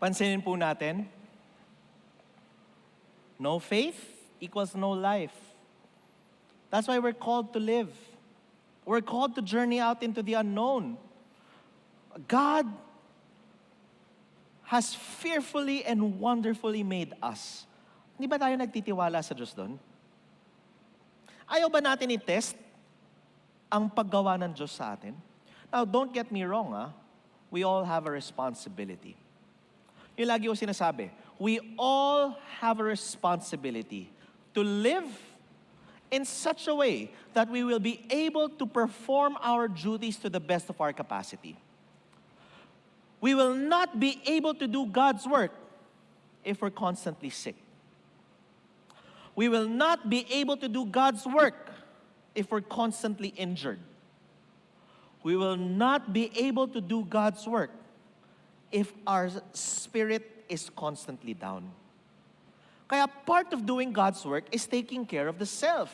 Pansinin po natin, no faith equals no life. That's why we're called to live. We're called to journey out into the unknown. God has fearfully and wonderfully made us. Hindi ba tayo nagtitiwala sa Diyos doon? Ayaw ba natin i-test ang paggawa ng Diyos sa atin? Now, don't get me wrong, we all have a responsibility. Yung lagi ko sinasabi, we all have a responsibility to live in such a way that we will be able to perform our duties to the best of our capacity. We will not be able to do God's work if we're constantly sick. We will not be able to do God's work if we're constantly injured. We will not be able to do God's work if our spirit is constantly down. Kaya part of doing God's work is taking care of the self.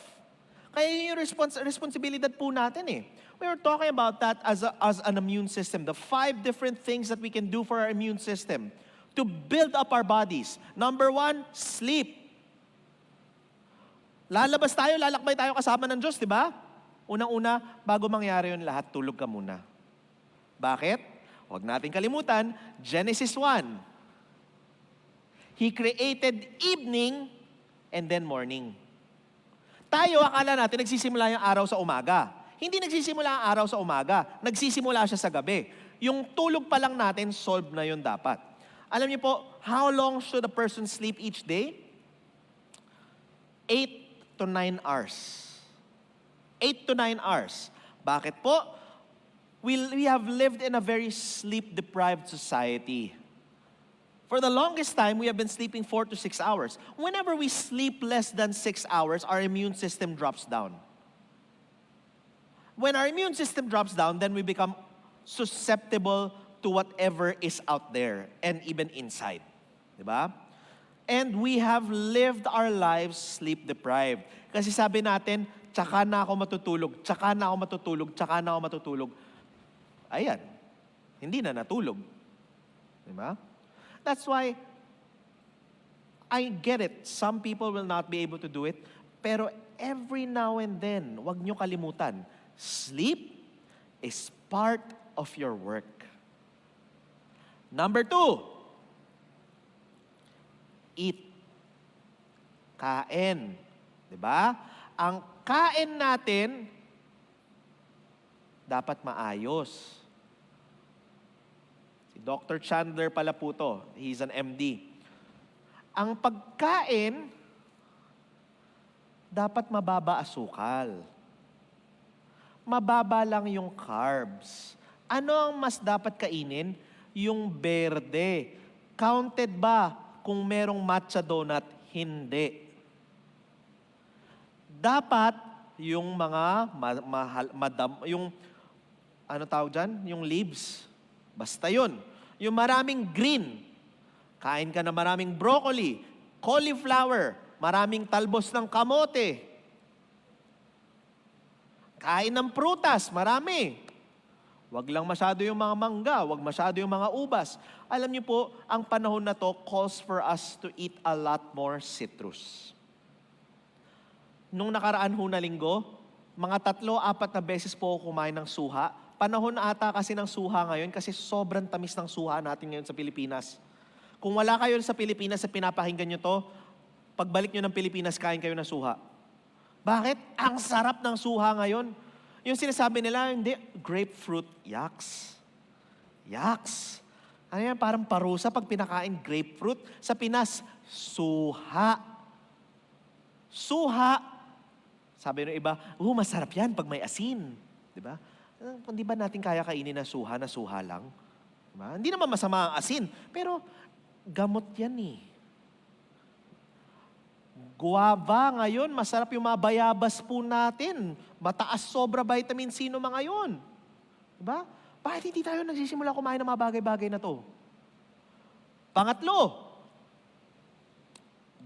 Kaya yun yung responsibilidad po natin eh. We were talking about that as an immune system. The 5 different things that we can do for our immune system to build up our bodies. Number 1, sleep. Lalabas tayo, lalakbay tayo kasama ng Diyos, di ba? Unang-una, bago mangyari yun lahat, tulog ka muna. Bakit? Huwag natin kalimutan, Genesis 1. He created evening and then morning. Tayo, akala natin nagsisimula yung araw sa umaga. Hindi nagsisimula ang araw sa umaga. Nagsisimula siya sa gabi. Yung tulog pa lang natin, solved na yun dapat. Alam niyo po, how long should a person sleep each day? 8 to 9 hours. 8 to 9 hours. Bakit po? We have lived in a very sleep-deprived society. For the longest time, we have been sleeping 4 to 6 hours. Whenever we sleep less than 6 hours, our immune system drops down. When our immune system drops down, then we become susceptible to whatever is out there and even inside. Diba? And we have lived our lives sleep-deprived. Kasi sabi natin, tsaka na ako matutulog, tsaka na ako matutulog, tsaka na ako matutulog. Ayan, hindi na natulog. Diba? That's why, I get it, some people will not be able to do it, pero every now and then, wag nyo kalimutan, sleep is part of your work. Number 2, eat. Kain. Diba? Ang kain natin, dapat maayos. Si Dr. Chandler pala po to. He's an MD. Ang pagkain, dapat mababa asukal. Mababa lang yung carbs. Ano ang mas dapat kainin? Yung berde. Counted ba kung merong matcha donut? Hindi. Dapat yung mga yung ano tawag dyan? Yung leaves. Basta yun. Yung maraming green. Kain ka na maraming broccoli, cauliflower, maraming talbos ng kamote. Kain ng prutas, marami. Wag lang masyado yung mga mangga, wag masyado yung mga ubas. Alam niyo po, ang panahon na to calls for us to eat a lot more citrus. Nung nakaraan ho na linggo, mga 3-4 na beses po ako kumain ng suha. Panahon na ata kasi ng suha ngayon kasi sobrang tamis ng suha natin ngayon sa Pilipinas. Kung wala kayo sa Pilipinas at pinapakinggan nyo to, pagbalik nyo ng Pilipinas, kain kayo ng suha. Bakit? Ang sarap ng suha ngayon. Yung sinasabi nila, hindi, grapefruit, yaks. Yaks. Ano yan? Parang parusa pag pinakain grapefruit. Sa Pinas, suha. Suha. Sabi ng iba, masarap yan pag may asin. Diba? Hindi ba natin kaya kainin na suha lang? Diba? Hindi naman masama ang asin, pero gamot yan eh. Guava ngayon, masarap yung mga bayabas po natin. Mataas sobra vitamin C no mga yun. Diba? Bakit hindi tayo nagsisimula kumain ng mga bagay-bagay na to? Pangatlo,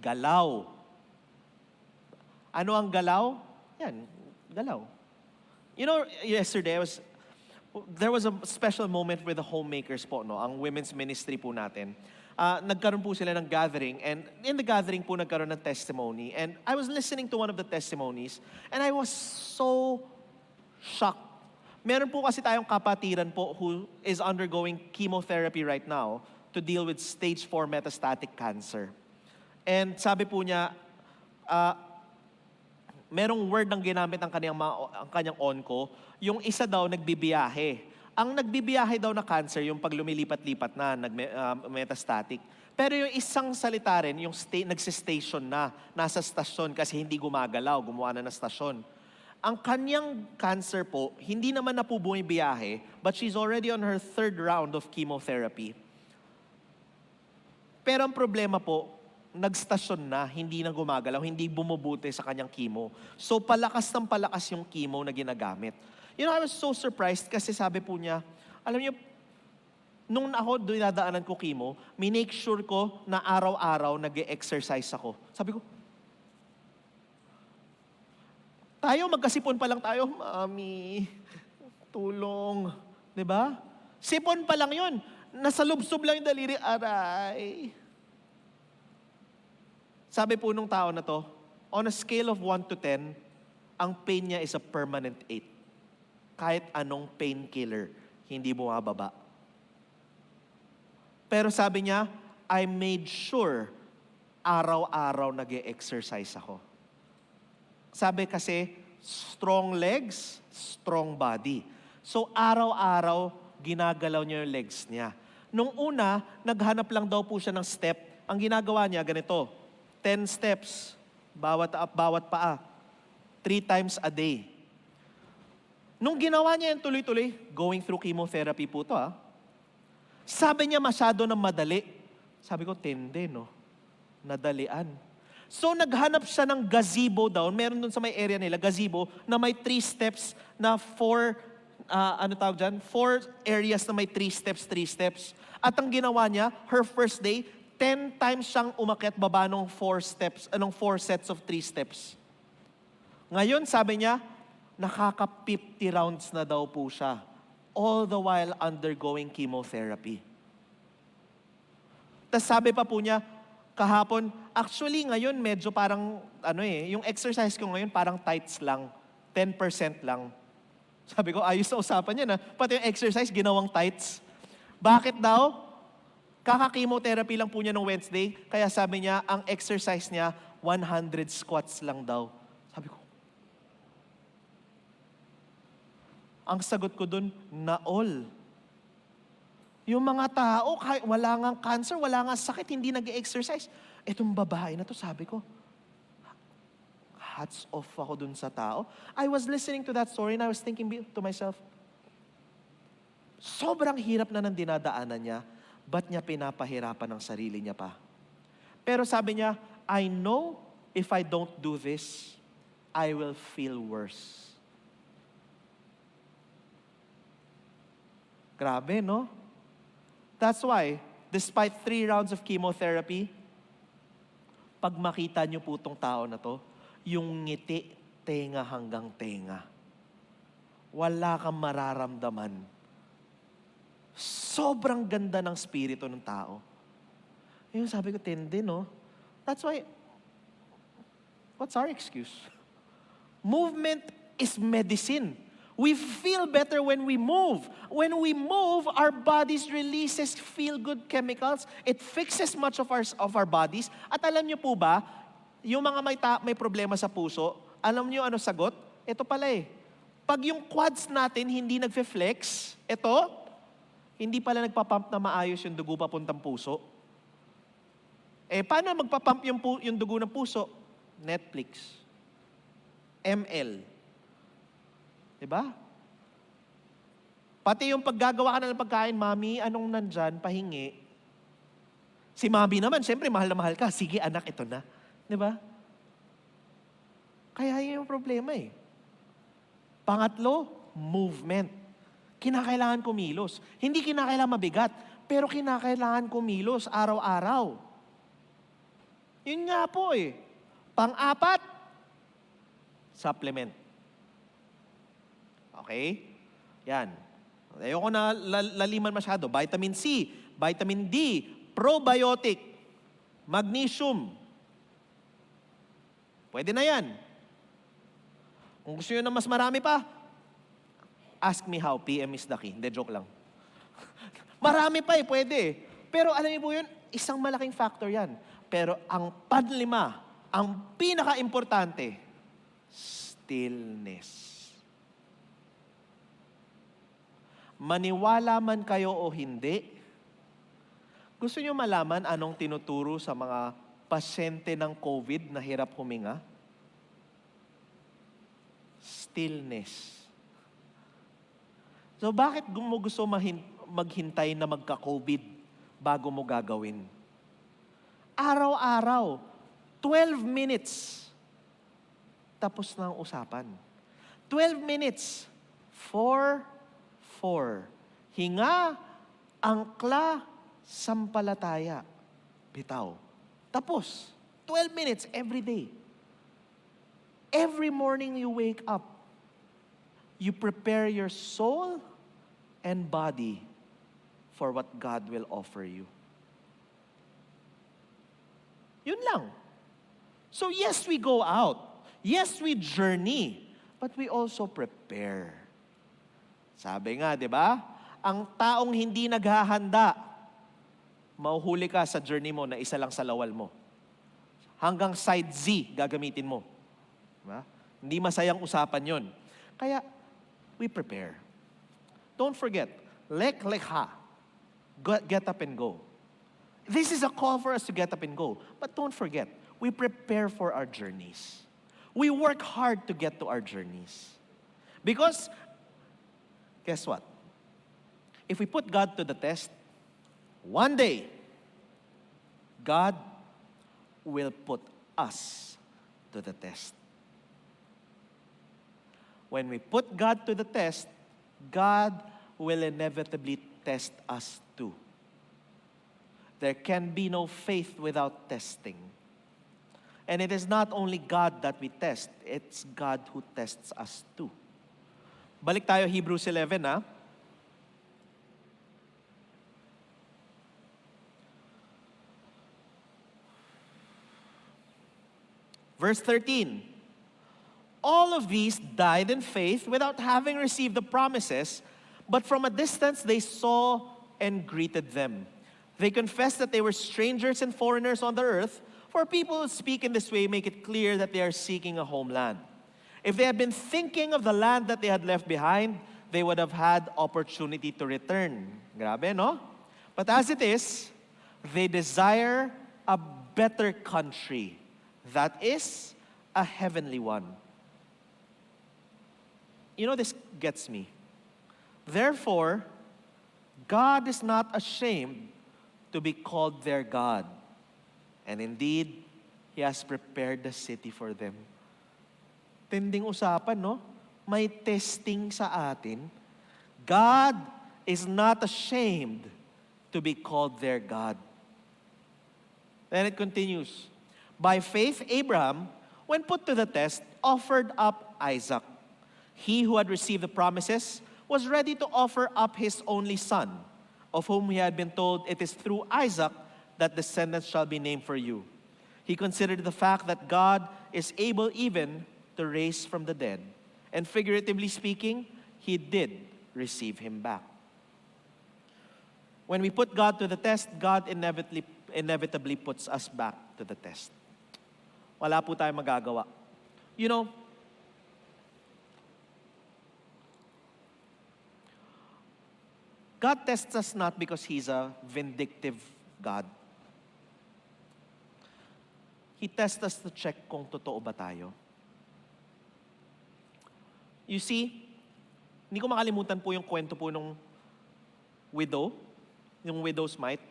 galaw. Ano ang galaw? Yan, galaw. You know, yesterday, there was a special moment with the homemakers po, no? Ang women's ministry po natin. nagkaroon po sila ng gathering, and in the gathering po nagkaroon ng testimony. And I was listening to one of the testimonies, and I was so shocked. Meron po kasi tayong kapatiran po who is undergoing chemotherapy right now to deal with stage 4 metastatic cancer. And sabi po niya, merong word ng ginamit ang kanyang onko, yung isa daw nagbibiyahe. Ang nagbibiyahe daw na cancer, yung pag lumilipat-lipat na, metastatic. Pero yung isang salita rin, yung nagsistation na, nasa stasyon kasi hindi gumagalaw, gumawa na ng stasyon. Ang kanyang cancer po, hindi naman na po bumibiyahe, but she's already on her 3rd round of chemotherapy. Pero ang problema po, nagstasyon na, hindi na gumagalaw, hindi bumubuti sa kanyang chemo. So palakas ng palakas yung chemo na ginagamit. You know, I was so surprised kasi sabi po niya, alam niyo, nung ako dinadaanan ko chemo, minake sure ko na araw-araw nag-exercise ako. Sabi ko, tayo, magkasipon pa lang tayo, Mami, tulong. Diba? Sipon pa lang yun. Nasa lubsob lang yung daliri, aray. Sabi po nung tao na to, on a scale of 1 to 10, ang pain niya is a permanent 8. Kahit anong painkiller, hindi bumababa. Pero sabi niya, I made sure araw-araw nag-e-exercise ako. Sabi kasi, strong legs, strong body. So araw-araw, ginagalaw niya yung legs niya. Nung una, naghanap lang daw po siya ng step. Ang ginagawa niya, ganito, 10 steps, bawat paa, 3 times a day. Nung ginawa niya yung tuloy-tuloy, going through chemotherapy po to sabi niya masyado ng madali. Sabi ko, tende no, nadalian. So naghanap siya ng gazebo daw, meron dun sa may area nila, gazebo, na may 3 steps na 4 areas na may 3 steps. At ang ginawa niya, her first day, 10 times siyang umakyat baba ng 4 sets of 3 steps. Ngayon, sabi niya, nakaka-50 rounds na daw po siya, all the while undergoing chemotherapy. Tapos sabi pa po niya, kahapon, actually ngayon medyo parang, yung exercise ko ngayon parang tights lang, 10% lang. Sabi ko, ayos na usapan niya na, pati yung exercise, ginawang tights. Bakit daw? Kaka-chemotherapy lang po niya nung Wednesday, kaya sabi niya, ang exercise niya, 100 squats lang daw. Sabi ko, ang sagot ko dun, na all. Yung mga tao, wala nga cancer, wala nga sakit, hindi nag-exercise. Etong babae na to, sabi ko, hats off ako dun sa tao. I was listening to that story and I was thinking to myself, sobrang hirap na ng dinadaanan niya, ba't niya pinapahirapan ang sarili niya pa? Pero sabi niya, I know if I don't do this, I will feel worse. Grabe, no? That's why, despite 3 rounds of chemotherapy, pag makita niyo po itong tao na to, yung ngiti, tenga hanggang tenga. Wala kang mararamdaman. Sobrang ganda ng spirito ng tao. Yung sabi ko, tindi, no? That's why, what's our excuse? Movement is medicine. We feel better when we move. When we move, our bodies releases feel-good chemicals. It fixes much of our bodies. At alam niyo po ba, yung mga may problema sa puso, alam niyo ano sagot? Ito pala Pag yung quads natin hindi nagfe-flex, hindi pala nagpapump na maayos yung dugo papuntang puso. Paano magpapump yung dugo ng puso? Netflix. ML. Diba? Pati yung paggagawa ka na ng pagkain, Mami, anong nandyan, pahingi. Si Mami naman, siyempre, mahal na mahal ka. Sige, anak, ito na. Diba? Kaya yun yung problema Pangatlo, movement. Kinakailangan kumilos. Hindi kinakailangan mabigat, pero kinakailangan kumilos araw-araw. Yun nga po Pang-apat, supplement. Okay? Yan. Ayoko na laliman masyado. Vitamin C, vitamin D, probiotic, magnesium. Pwede na yan. Kung gusto nyo na mas marami pa, ask me how, PM is the key. Hindi, joke lang. Marami pa pwede. Pero alam niyo po yun, isang malaking factor yan. Pero ang panlima, ang pinaka-importante, stillness. Maniwala man kayo o hindi, gusto niyo malaman anong tinuturo sa mga pasyente ng COVID na hirap huminga? Stillness. So bakit mo gusto maghintay na magka-COVID bago mo gagawin? Araw-araw, 12 minutes, tapos na ang usapan. 12 minutes, 4, hinga, angkla, sampalataya, bitaw. Tapos, 12 minutes every day. Every morning you wake up, you prepare your soul and body for what God will offer you. Yun lang. So yes, we go out. Yes, we journey. But we also prepare. Sabi nga, di ba? Ang taong hindi naghahanda, mauhuli ka sa journey mo na isa lang sa lawal mo. Hanggang side Z gagamitin mo. Diba? Hindi masayang usapan yon. Kaya, we prepare. Don't forget, lekha. Get up and go. This is a call for us to get up and go. But don't forget, we prepare for our journeys. We work hard to get to our journeys. Because, guess what? If we put God to the test, one day, God will put us to the test. When we put God to the test, God will inevitably test us too. There can be no faith without testing. And it is not only God that we test, it's God who tests us too. Balik tayo Hebrews 11, ha? Verse 13, all of these died in faith without having received the promises, but from a distance they saw and greeted them. They confessed that they were strangers and foreigners on the earth, for people who speak in this way make it clear that they are seeking a homeland. If they had been thinking of the land that they had left behind, they would have had opportunity to return. Grabe, no? But as it is, they desire a better country. That is a heavenly one. You know, this gets me. Therefore, God is not ashamed to be called their God. And indeed, He has prepared the city for them. Tinding usapan, no? May testing sa atin. God is not ashamed to be called their God. Then it continues. By faith, Abraham, when put to the test, offered up Isaac. He who had received the promises was ready to offer up his only son, of whom he had been told, it is through Isaac that descendants shall be named for you. He considered the fact that God is able even to raise from the dead. And figuratively speaking, he did receive him back. When we put God to the test, God inevitably puts us back to the test. Wala po tayong magagawa. You know, God tests us not because He's a vindictive God. He tests us to check kung totoo ba tayo. You see, hindi ko makalimutan po yung kwento po nung widow, yung widow's mite.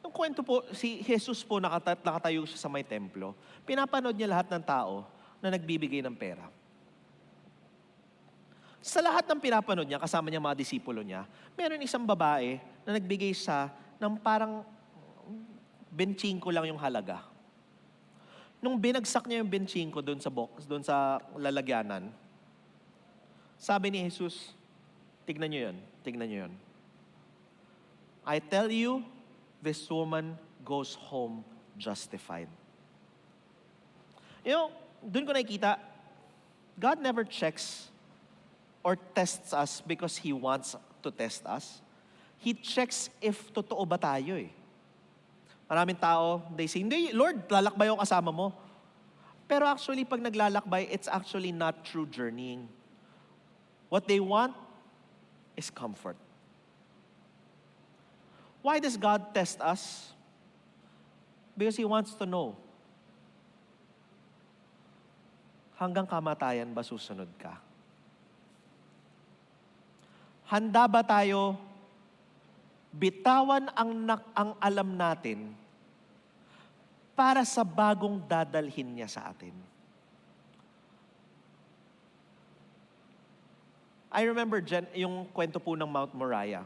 Yung kwento po, si Jesus po nakatayo siya sa may templo. Pinapanood niya lahat ng tao na nagbibigay ng pera. Sa lahat ng pinapanood niya, kasama niya mga disipulo niya, meron isang babae na nagbigay siya ng parang 25 lang yung halaga. Nung binagsak niya yung 25 doon sa box, doon sa lalagyanan, sabi ni Jesus, tignan niyo yun. I tell you, this woman goes home justified. Dun ko nakikita, God never checks or tests us because He wants to test us. He checks if totoo ba tayo eh. Maraming tao, they say, hindi, Lord, lalakbay ako kasama mo. Pero actually, pag naglalakbay, it's actually not true journeying. What they want is comfort. Why does God test us? Because He wants to know, hanggang kamatayan ba susunod ka? Handa ba tayo bitawan ang alam natin para sa bagong dadalhin niya sa atin? I remember yung kwento po ng Mount Moriah.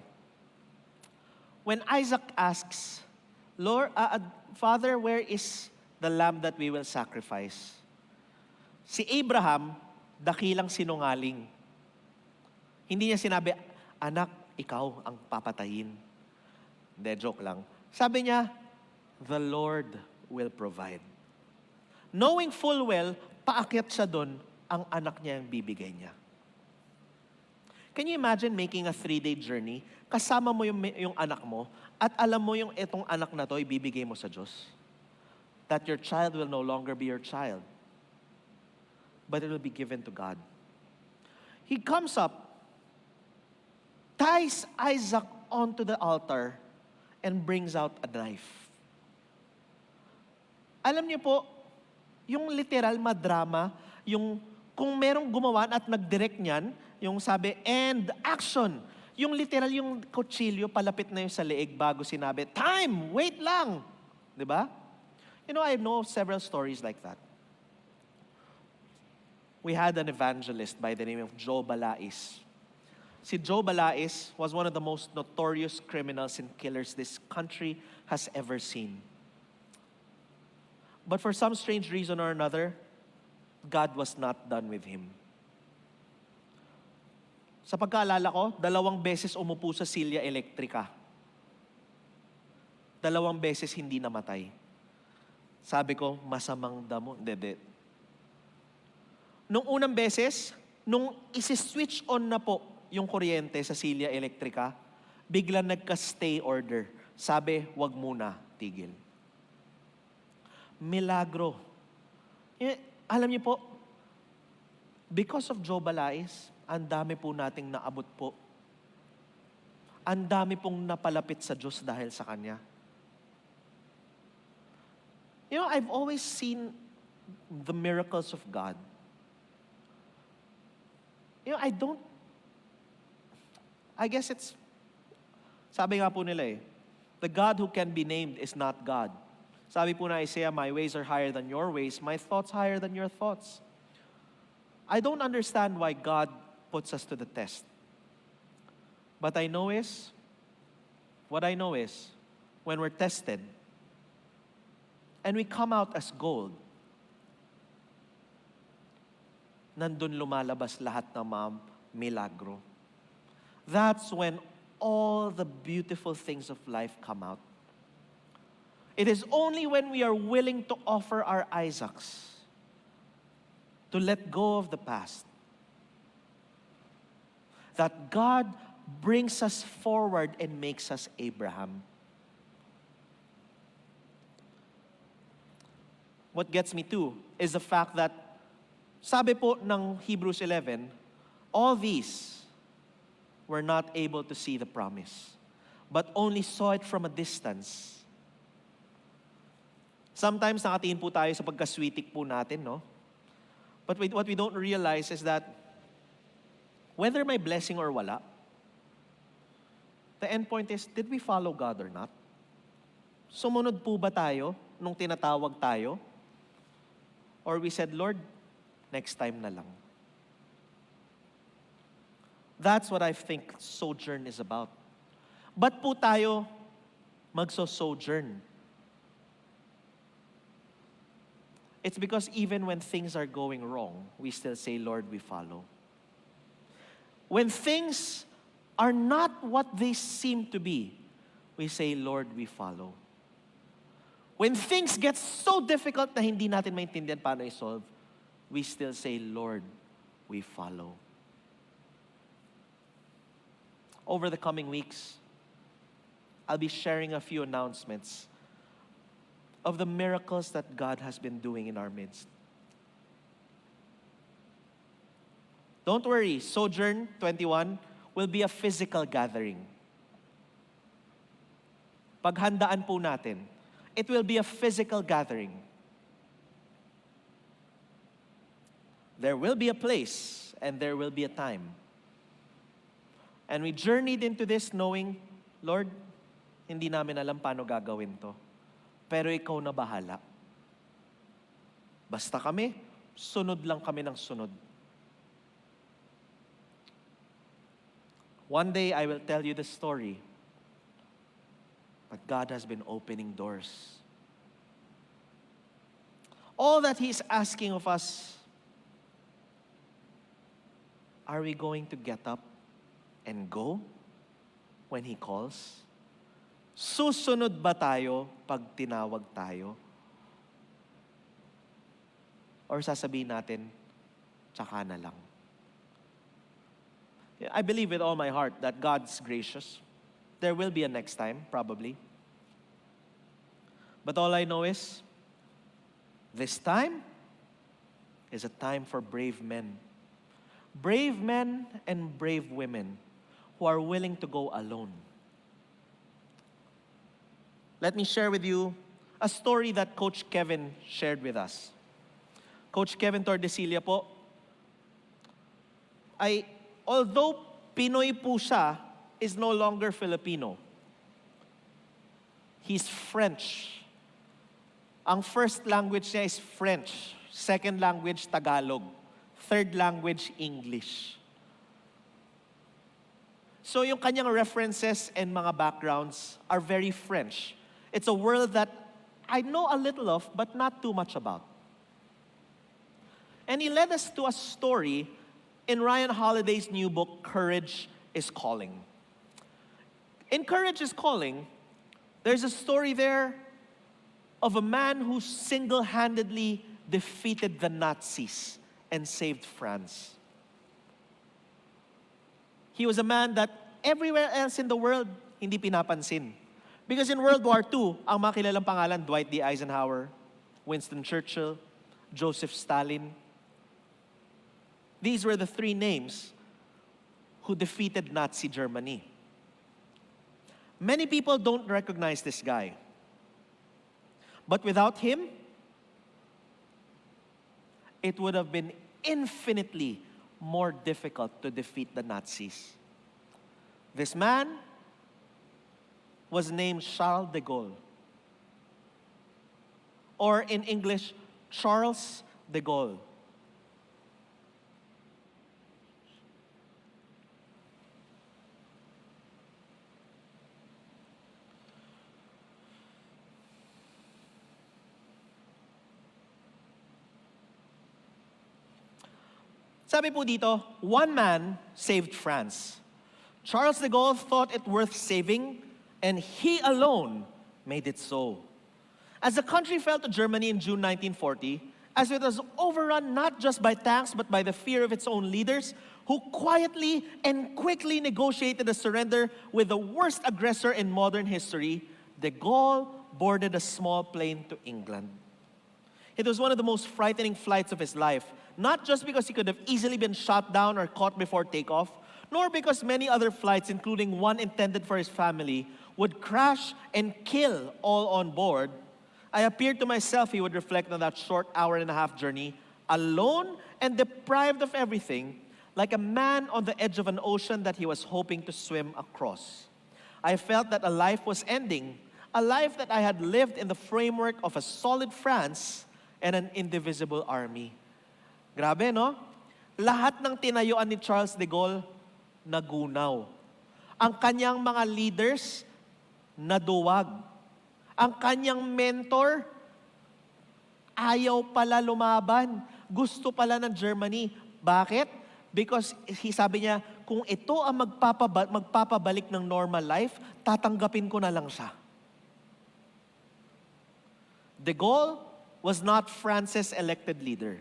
When Isaac asks, Father, where is the lamb that we will sacrifice? Si Abraham, dakilang sinungaling. Hindi niya sinabi, anak, ikaw ang papatayin. Hindi, joke lang. Sabi niya, the Lord will provide. Knowing full well, paakyat siya doon, ang anak niya ang bibigay niya. Can you imagine making a 3-day journey, kasama mo yung anak mo, at alam mo yung itong anak na to, ibibigay mo sa Diyos? That your child will no longer be your child, but it will be given to God. He comes up, ties Isaac onto the altar, and brings out a knife. Alam niyo po, yung literal madrama, yung kung merong gumawa at nag-direct niyan, yung sabi, and action. Yung literal yung kutsilyo, palapit na yung sa leeg bago sinabi, time, wait lang. Diba? I know several stories like that. We had an evangelist by the name of Joe Balais. Si Joe Balais was one of the most notorious criminals and killers this country has ever seen. But for some strange reason or another, God was not done with him. Sa pagkaalala ko, 2 beses umupo sa silya elektrika. 2 beses hindi namatay. Sabi ko, masamang damo. Hindi. Nung unang beses, nung isi-switch on na po yung kuryente sa silya elektrika, biglang nagka-stay order. Sabi, wag muna, tigil. Milagro. Alam niyo po, because of Joe Balais, ang dami po nating naabot po. Ang dami pong napalapit sa Diyos dahil sa Kanya. I've always seen the miracles of God. I guess it's, sabi nga po nila the God who can be named is not God. Sabi po na Isaiah, my ways are higher than your ways, my thoughts higher than your thoughts. I don't understand why God puts us to the test. But what I know is, when we're tested, and we come out as gold, nandun lumalabas lahat ng mga milagro. That's when all the beautiful things of life come out. It is only when we are willing to offer our Isaacs, to let go of the past, that God brings us forward and makes us Abraham. What gets me too is the fact that, sabi po ng Hebrews 11, all these were not able to see the promise, but only saw it from a distance. Sometimes nakatingin po tayo sa pagkaswitik po natin, no? But what we don't realize is that whether may blessing or wala, the end point is, did we follow God or not? Sumunod po ba tayo nung tinatawag tayo? Or we said, Lord, next time na lang. That's what I think sojourn is about. Ba't po tayo magso-sojourn? It's because even when things are going wrong, we still say, Lord, we follow. When things are not what they seem to be, we say, Lord, we follow. When things get so difficult na hindi natin maintindihan paano i-solve, we still say, Lord, we follow. Over the coming weeks, I'll be sharing a few announcements of the miracles that God has been doing in our midst. Don't worry, Sojourn 21 will be a physical gathering. Paghandaan po natin, it will be a physical gathering. There will be a place and there will be a time. And we journeyed into this knowing, Lord, hindi namin alam paano gagawin to. Pero ikaw na bahala. Basta kami, sunod lang kami ng sunod. One day, I will tell you the story. But God has been opening doors. All that He's asking of us, are we going to get up and go when He calls? Susunod ba tayo pag tinawag tayo? Or sasabihin natin, tsaka na lang? I believe with all my heart that God's gracious. There will be a next time, probably. But all I know is, this time is a time for brave men. Brave men and brave women who are willing to go alone. Let me share with you a story that Coach Kevin shared with us. Coach Kevin Tordesillas po, although Pinoy po siya, is no longer Filipino. He's French. Ang first language niya is French. Second language, Tagalog. Third language, English. So yung kanyang references and mga backgrounds are very French. It's a world that I know a little of, but not too much about. And he led us to a story in Ryan Holiday's new book, Courage is Calling. In Courage is Calling, there's a story there of a man who single-handedly defeated the Nazis and saved France. He was a man that everywhere else in the world, hindi pinapansin. Because in World War II, ang mga kilalang pangalan, Dwight D. Eisenhower, Winston Churchill, Joseph Stalin. These were the three names who defeated Nazi Germany. Many people don't recognize this guy. But without him, it would have been infinitely more difficult to defeat the Nazis. This man was named Charles de Gaulle. Or in English, Charles de Gaulle. Sabi po dito, one man saved France. Charles de Gaulle thought it worth saving, and he alone made it so. As the country fell to Germany in June 1940, as it was overrun not just by tanks but by the fear of its own leaders, who quietly and quickly negotiated a surrender with the worst aggressor in modern history, de Gaulle boarded a small plane to England. It was one of the most frightening flights of his life, not just because he could have easily been shot down or caught before takeoff, nor because many other flights, including one intended for his family, would crash and kill all on board. I appeared to myself, he would reflect on that short hour-and-a-half journey, alone and deprived of everything, like a man on the edge of an ocean that he was hoping to swim across. I felt that a life was ending, a life that I had lived in the framework of a solid France and an indivisible army. Grabe, no? Lahat ng tinayuan ni Charles de Gaulle, nagunaw. Ang kanyang mga leaders, naduwag. Ang kanyang mentor, ayaw pala lumaban. Gusto pala ng Germany. Bakit? Because sabi niya, kung ito ang magpapabalik ng normal life, tatanggapin ko na lang siya. De Gaulle was not France's elected leader.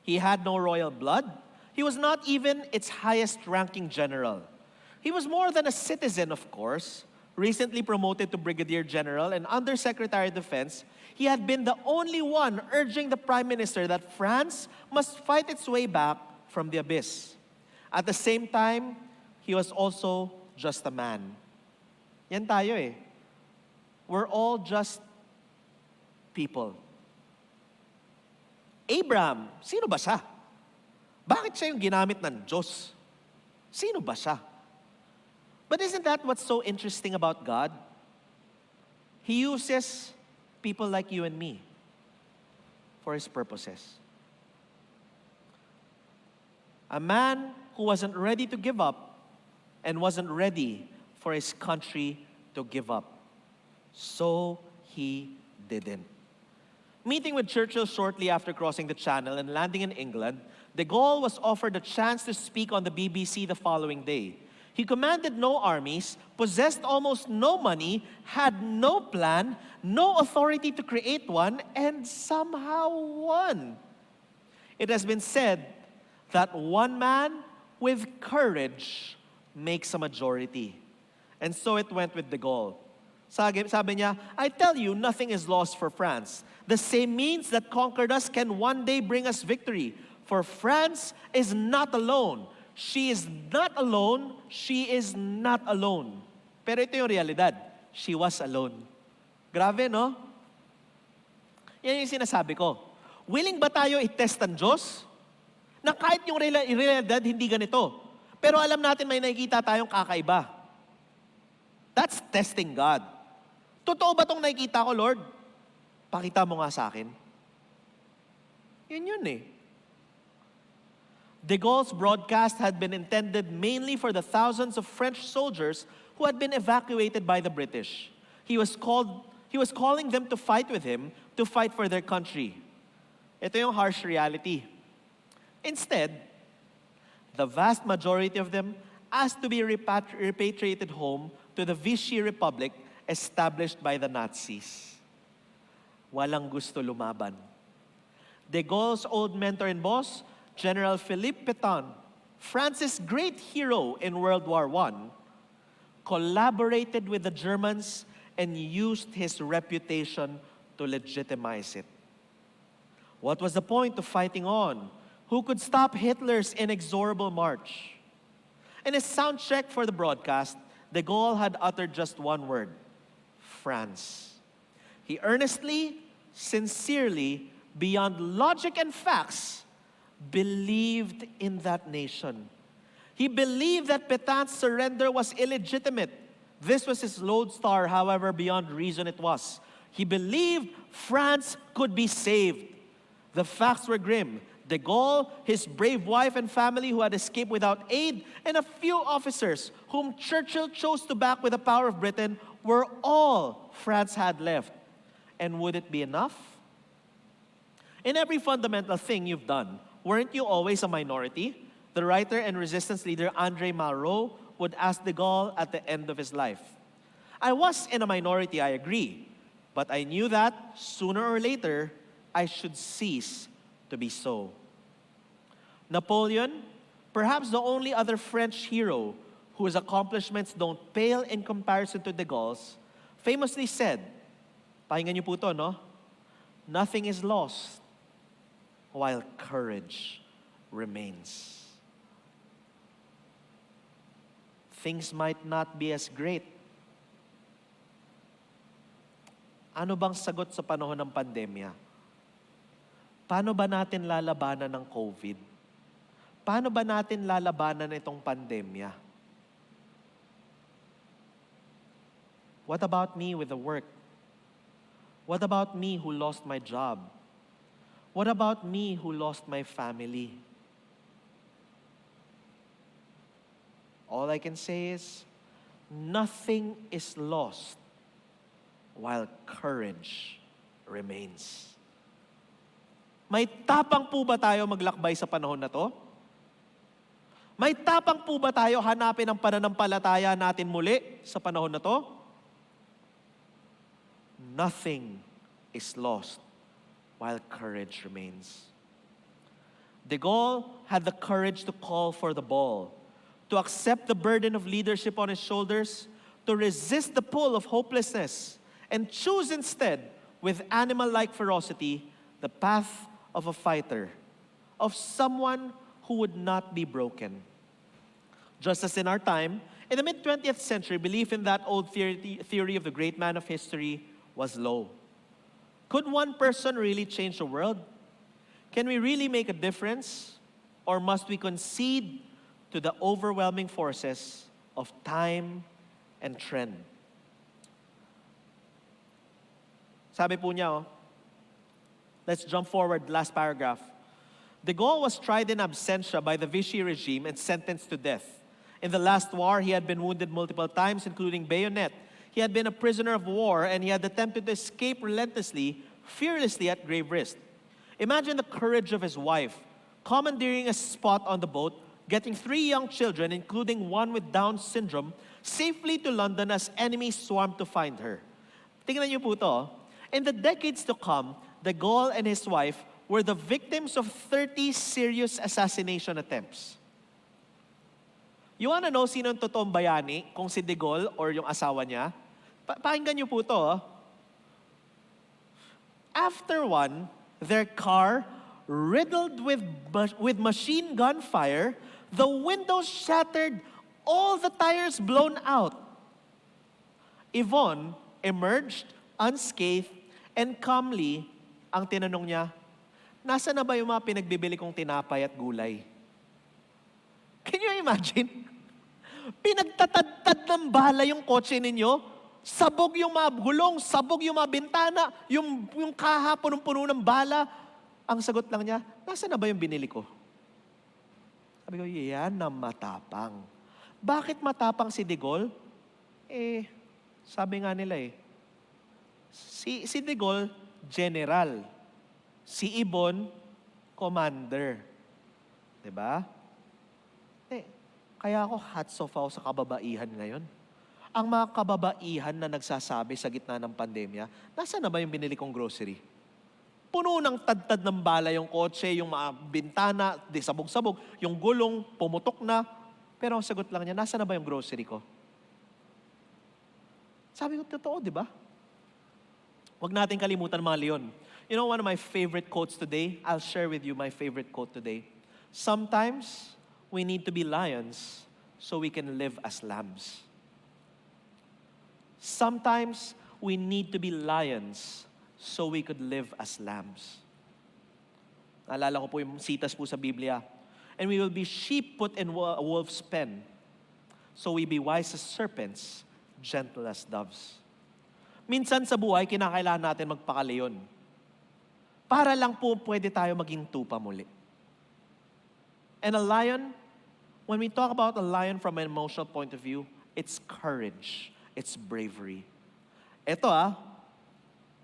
He had no royal blood. He was not even its highest-ranking general. He was more than a citizen, of course. Recently promoted to brigadier general and undersecretary of defense, he had been the only one urging the prime minister that France must fight its way back from the abyss. At the same time, he was also just a man. Yan tayo eh. We're all just people. Abraham, sino ba siya? Bakit siya yung ginamit ng Diyos? Sino ba siya? But isn't that what's so interesting about God? He uses people like you and me for His purposes. A man who wasn't ready to give up and wasn't ready for his country to give up. So he didn't. Meeting with Churchill shortly after crossing the Channel and landing in England, de Gaulle was offered a chance to speak on the BBC the following day. He commanded no armies, possessed almost no money, had no plan, no authority to create one, and somehow won. It has been said that one man with courage makes a majority. And so it went with de Gaulle. Sabi niya, I tell you, nothing is lost for France. The same means that conquered us can one day bring us victory. For France is not alone. She is not alone. She is not alone. Pero ito yung realidad. She was alone. Grabe, no? Yan yung sinasabi ko. Willing ba tayo i-test ang Diyos? Na kahit yung realidad, hindi ganito. Pero alam natin may nakikita tayong kakaiba. That's testing God. Totoo ba itong nakikita ko, Lord? Pakita mo nga sa akin. Yun eh. De Gaulle's broadcast had been intended mainly for the thousands of French soldiers who had been evacuated by the British. He was calling them to fight with him, to fight for their country. Ito yung harsh reality. Instead, the vast majority of them asked to be repatriated home to the Vichy Republic established by the Nazis. Walang gusto lumaban. De Gaulle's old mentor and boss, General Philippe Pétain, France's great hero in World War I, collaborated with the Germans and used his reputation to legitimize it. What was the point of fighting on? Who could stop Hitler's inexorable march? In his sound check for the broadcast, de Gaulle had uttered just one word: France. He earnestly, sincerely, beyond logic and facts, believed in that nation. He believed that Pétain's surrender was illegitimate. This was his lodestar, however beyond reason it was. He believed France could be saved. The facts were grim. De Gaulle, his brave wife and family who had escaped without aid, and a few officers whom Churchill chose to back with the power of Britain were all France had left. And would it be enough? In every fundamental thing you've done, weren't you always a minority? The writer and resistance leader André Malraux would ask de Gaulle at the end of his life. I was in a minority, I agree, but I knew that sooner or later I should cease to be so. Napoleon, perhaps the only other French hero whose accomplishments don't pale in comparison to de Gaulle's, famously said, pakinggan niyo po to, no? Nothing is lost while courage remains. Things might not be as great. Ano bang sagot sa panahon ng pandemya? Paano ba natin lalabanan ng COVID? Paano ba natin lalabanan itong pandemya? What about me with the work? What about me who lost my job? What about me who lost my family? All I can say is, nothing is lost while courage remains. May tapang po ba tayo maglakbay sa panahon na to? May tapang po ba tayo hanapin ang pananampalataya natin muli sa panahon na to? Nothing is lost while courage remains. De Gaulle had the courage to call for the ball, to accept the burden of leadership on his shoulders, to resist the pull of hopelessness, and choose instead, with animal-like ferocity, the path of a fighter, of someone who would not be broken. Just as in our time, in the mid-20th century, belief in that old theory of the great man of history was low. Could one person really change the world? Can we really make a difference? Or must we concede to the overwhelming forces of time and trend? Sabi po niya, let's jump forward, last paragraph. De Gaulle was tried in absentia by the Vichy regime and sentenced to death. In the last war, he had been wounded multiple times, including bayonet. He had been a prisoner of war, and he had attempted to escape relentlessly, fearlessly at grave risk. Imagine the courage of his wife, commandeering a spot on the boat, getting 3 young children, including one with Down syndrome, safely to London as enemies swarmed to find her. Tingnan niyo po to. In the decades to come, de Gaulle and his wife were the victims of 30 serious assassination attempts. You wanna know sino ang totoong bayani? Kung si de Gaulle or yung asawa niya? Pakinggan niyo po to. After one, their car, riddled with machine gun fire, the windows shattered, all the tires blown out. Yvonne emerged unscathed and calmly, ang tinanong niya, nasa na ba yung mga pinagbibili kong tinapay at gulay? Can you imagine? Pinagtatadtad ng bala yung kotse ninyo, sabog yung mga gulong, sabog yung mga bintana, yung kaha punong-puno ng bala. Ang sagot lang niya, nasa na ba yung binili ko? Sabi ko, yan ang matapang. Bakit matapang si de Gaulle? Sabi nga nila si de Gaulle, general. Si Ibon, commander. Diba? Kaya ako hats off ako sa kababaihan ngayon. Ang mga kababaihan na nagsasabi sa gitna ng pandemya, nasa na ba yung binili kong grocery? Puno ng tad-tad ng bala yung kotse, yung mga bintana, di sabog-sabog, yung gulong, pumutok na. Pero ang sagot lang niya, nasa na ba yung grocery ko? Sabi ko, totoo, di ba? Huwag natin kalimutan mga leon. You know, one of my favorite quotes today, I'll share with you my favorite quote today. Sometimes, we need to be lions so we can live as lambs. Sometimes, we need to be lions so we could live as lambs. Naalala ko po yung sitas po sa Biblia. And we will be sheep put in a wolf's pen, so we be wise as serpents, gentle as doves. Minsan sa buhay, kinakailangan natin magpakaleon. Para lang po pwede tayo maging tupa muli. And a lion, when we talk about a lion from an emotional point of view, it's courage, it's bravery. Ito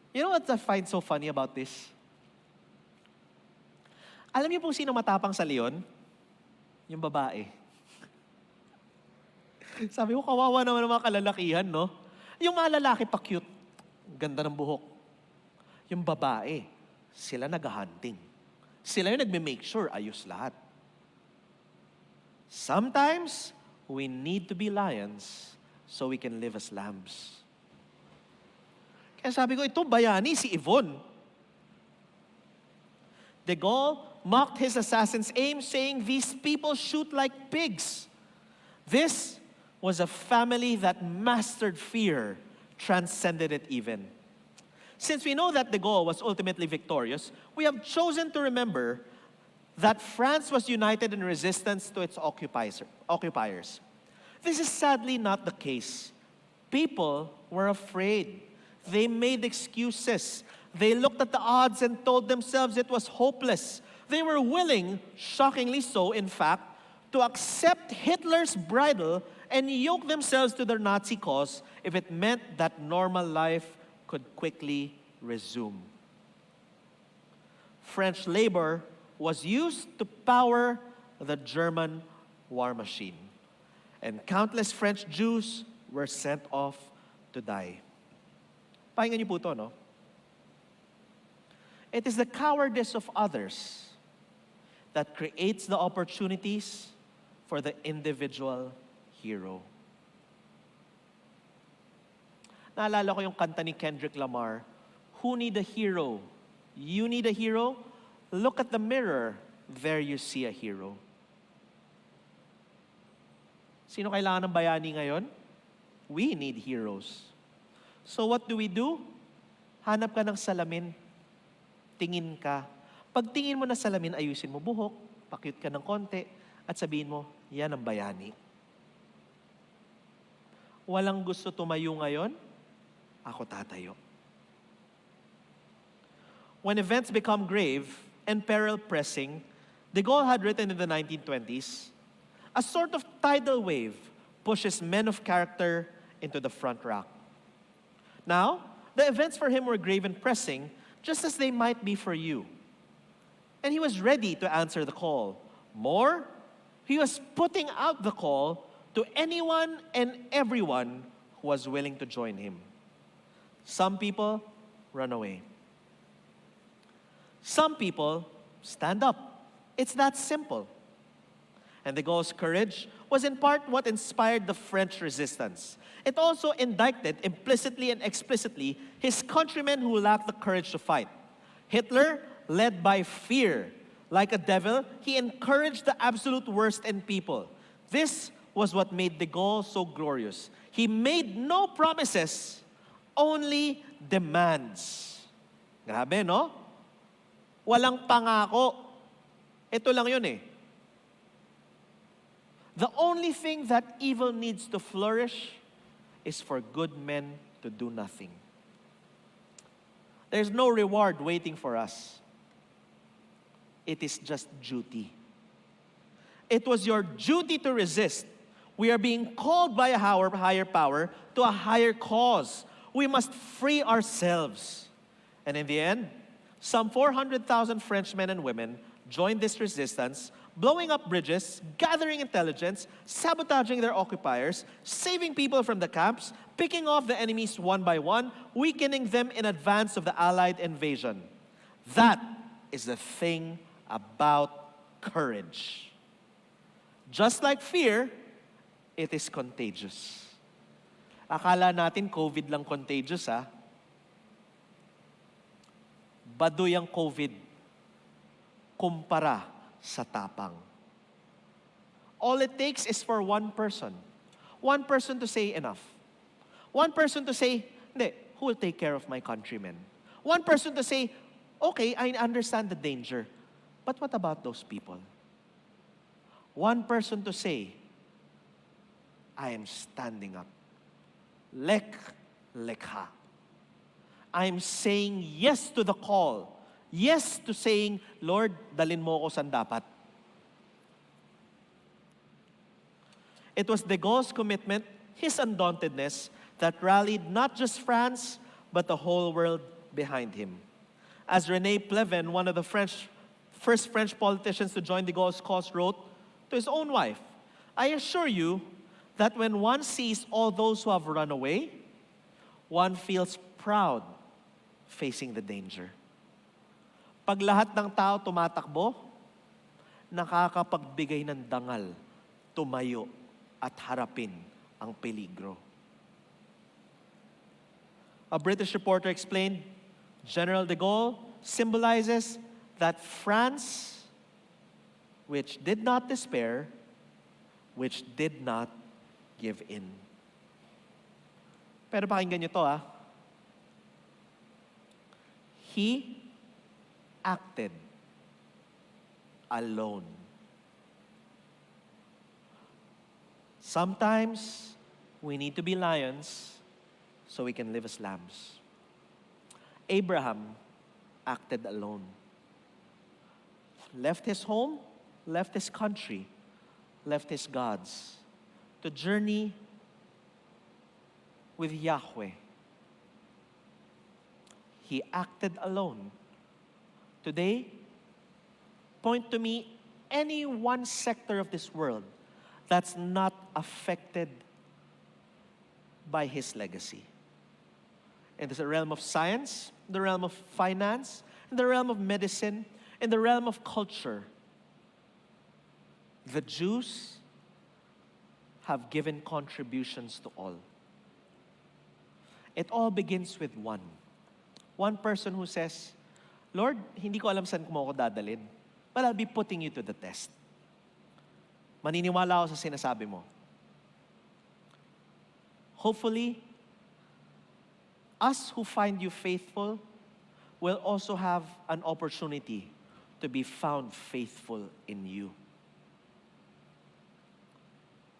you know what I find so funny about this? Alam niyo po sino matapang sa leon? Yung babae. Sabi ko, kawawa naman ng mga kalalakihan, no? Yung mga lalaki pa cute, ganda ng buhok. Yung babae, sila nag-hunting. Sila yung nagme-make sure ayos lahat. Sometimes, we need to be lions so we can live as lambs. Kaya sabi ko, ito bayani si Yvonne. De Gaulle mocked his assassin's aim, saying, "These people shoot like pigs." This was a family that mastered fear, transcended it even. Since we know that de Gaulle was ultimately victorious, we have chosen to remember that France was united in resistance to its occupiers. This is sadly not the case. People were afraid. They made excuses. They looked at the odds and told themselves it was hopeless. They were willing, shockingly so, in fact, to accept Hitler's bridle and yoke themselves to their Nazi cause if it meant that normal life could quickly resume. French labor was used to power the German war machine, and countless French Jews were sent off to die. Pakinggan niyo po ito, no? It is the cowardice of others that creates the opportunities for the individual hero. Naalala ko yung kanta ni Kendrick Lamar, "Who need a hero? You need a hero? Look at the mirror. There you see a hero." Sino kailangan ng bayani ngayon? We need heroes. So what do? Hanap ka ng salamin. Tingin ka. Pag tingin mo na salamin, ayusin mo buhok, pakyut ka ng konti, at sabihin mo, yan ang bayani. Walang gusto tumayo ngayon? Ako tatayo. When events become grave and peril pressing, de Gaulle had written in the 1920s, a sort of tidal wave pushes men of character into the front rank. Now, the events for him were grave and pressing, just as they might be for you. And he was ready to answer the call. More, he was putting out the call to anyone and everyone who was willing to join him. Some people run away. Some people stand up. It's that simple. And de Gaulle's courage was in part what inspired the French resistance. It also indicted implicitly and explicitly his countrymen who lacked the courage to fight. Hitler, led by fear, like a devil, he encouraged the absolute worst in people. This was what made de Gaulle so glorious. He made no promises, only demands. Grabe, no? Walang pangako. Ito lang yun eh. The only thing that evil needs to flourish is for good men to do nothing. There's no reward waiting for us. It is just duty. It was your duty to resist. We are being called by a higher power to a higher cause. We must free ourselves. And in the end, some 400,000 French men and women joined this resistance, blowing up bridges, gathering intelligence, sabotaging their occupiers, saving people from the camps, picking off the enemies one by one, weakening them in advance of the Allied invasion. That is the thing about courage. Just like fear, it is contagious. Akala natin COVID lang contagious, ha? Baduy ang COVID kumpara sa tapang. All it takes is for one person. One person to say enough. One person to say, hindi, who will take care of my countrymen? One person to say, okay, I understand the danger, but what about those people? One person to say, I am standing up. Lekha. I'm saying yes to the call. Yes to saying, Lord, dalin mo ako saan dapat. It was de Gaulle's commitment, his undauntedness, that rallied not just France, but the whole world behind him. As René Pleven, one of the first French politicians to join de Gaulle's cause, wrote to his own wife, I assure you that when one sees all those who have run away, one feels proud facing the danger. Pag lahat ng tao tumatakbo, nakakapagbigay ng dangal, tumayo at harapin ang peligro. A British reporter explained, General de Gaulle symbolizes that France, which did not despair, which did not give in. Pero pakinggan niyo to, ha? He acted alone. Sometimes we need to be lions so we can live as lambs. Abraham acted alone. Left his home, left his country, left his gods to journey with Yahweh. He acted alone. Today, point to me any one sector of this world that's not affected by his legacy. In the realm of science, the realm of finance, in the realm of medicine, in the realm of culture. The Jews have given contributions to all. It all begins with one. One person who says, Lord, hindi ko alam saan mo ako dadalhin, but I'll be putting you to the test. Maniniwala ako sa sinasabi mo. Hopefully, us who find you faithful will also have an opportunity to be found faithful in you.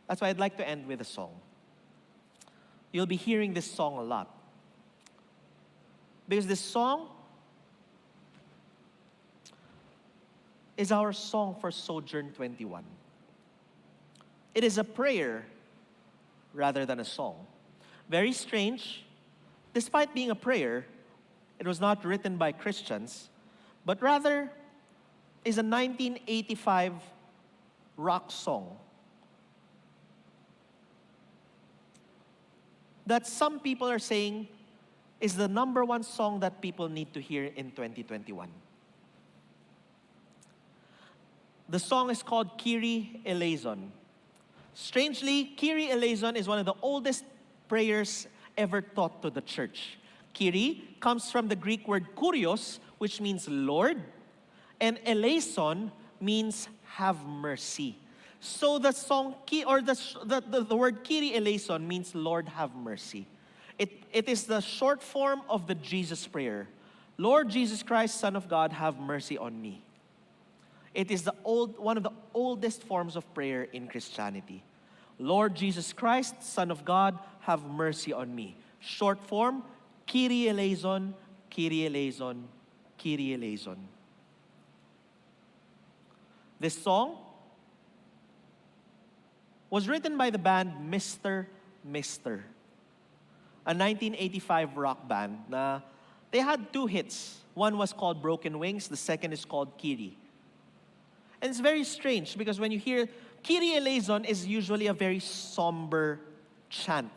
That's why I'd like to end with a song. You'll be hearing this song a lot. Because this song is our song for Sojourn 21. It is a prayer rather than a song. Very strange. Despite being a prayer, it was not written by Christians, but rather is a 1985 rock song that some people are saying is the number one song that people need to hear in 2021. The song is called Kyrie Eleison. Strangely, Kyrie Eleison is one of the oldest prayers ever taught to the church. Kyrie comes from the Greek word kurios, which means Lord, and eleison means have mercy. So the song, the word Kyrie Eleison means Lord have mercy. It is the short form of the Jesus prayer. Lord Jesus Christ, Son of God, have mercy on me. It is one of the oldest forms of prayer in Christianity. Lord Jesus Christ, Son of God, have mercy on me. Short form, Kyrie Eleison, Kyrie Eleison, Kyrie Eleison. This song was written by the band Mr. Mister, a 1985 rock band na they had two hits. One was called Broken Wings, the second is called Kyrie. And it's very strange because when you hear Kyrie Eleison is usually a very somber chant.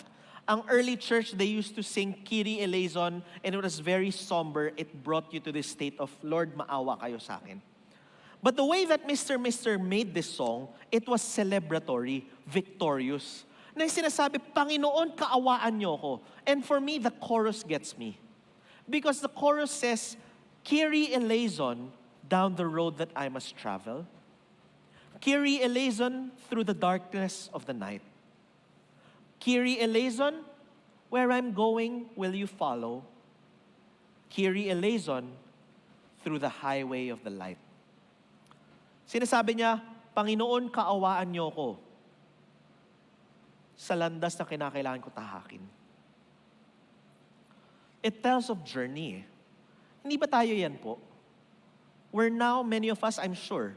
Ang early church, they used to sing Kyrie Eleison and it was very somber. It brought you to this state of, Lord, maawa kayo sa akin. But the way that Mr. Mister made this song, it was celebratory, victorious. Na sinasabi, Panginoon, kaawaan niyo ako. And for me, the chorus gets me. Because the chorus says, Kyrie Eleison, down the road that I must travel. Kyrie Eleison, through the darkness of the night. Kyrie Eleison, where I'm going, will you follow? Kyrie Eleison, through the highway of the light. Sinasabi niya, Panginoon, kaawaan niyo ko sa landas na kinakailangan ko tahakin. It tells of journey. Hindi ba tayo yan po? Where now, many of us, I'm sure,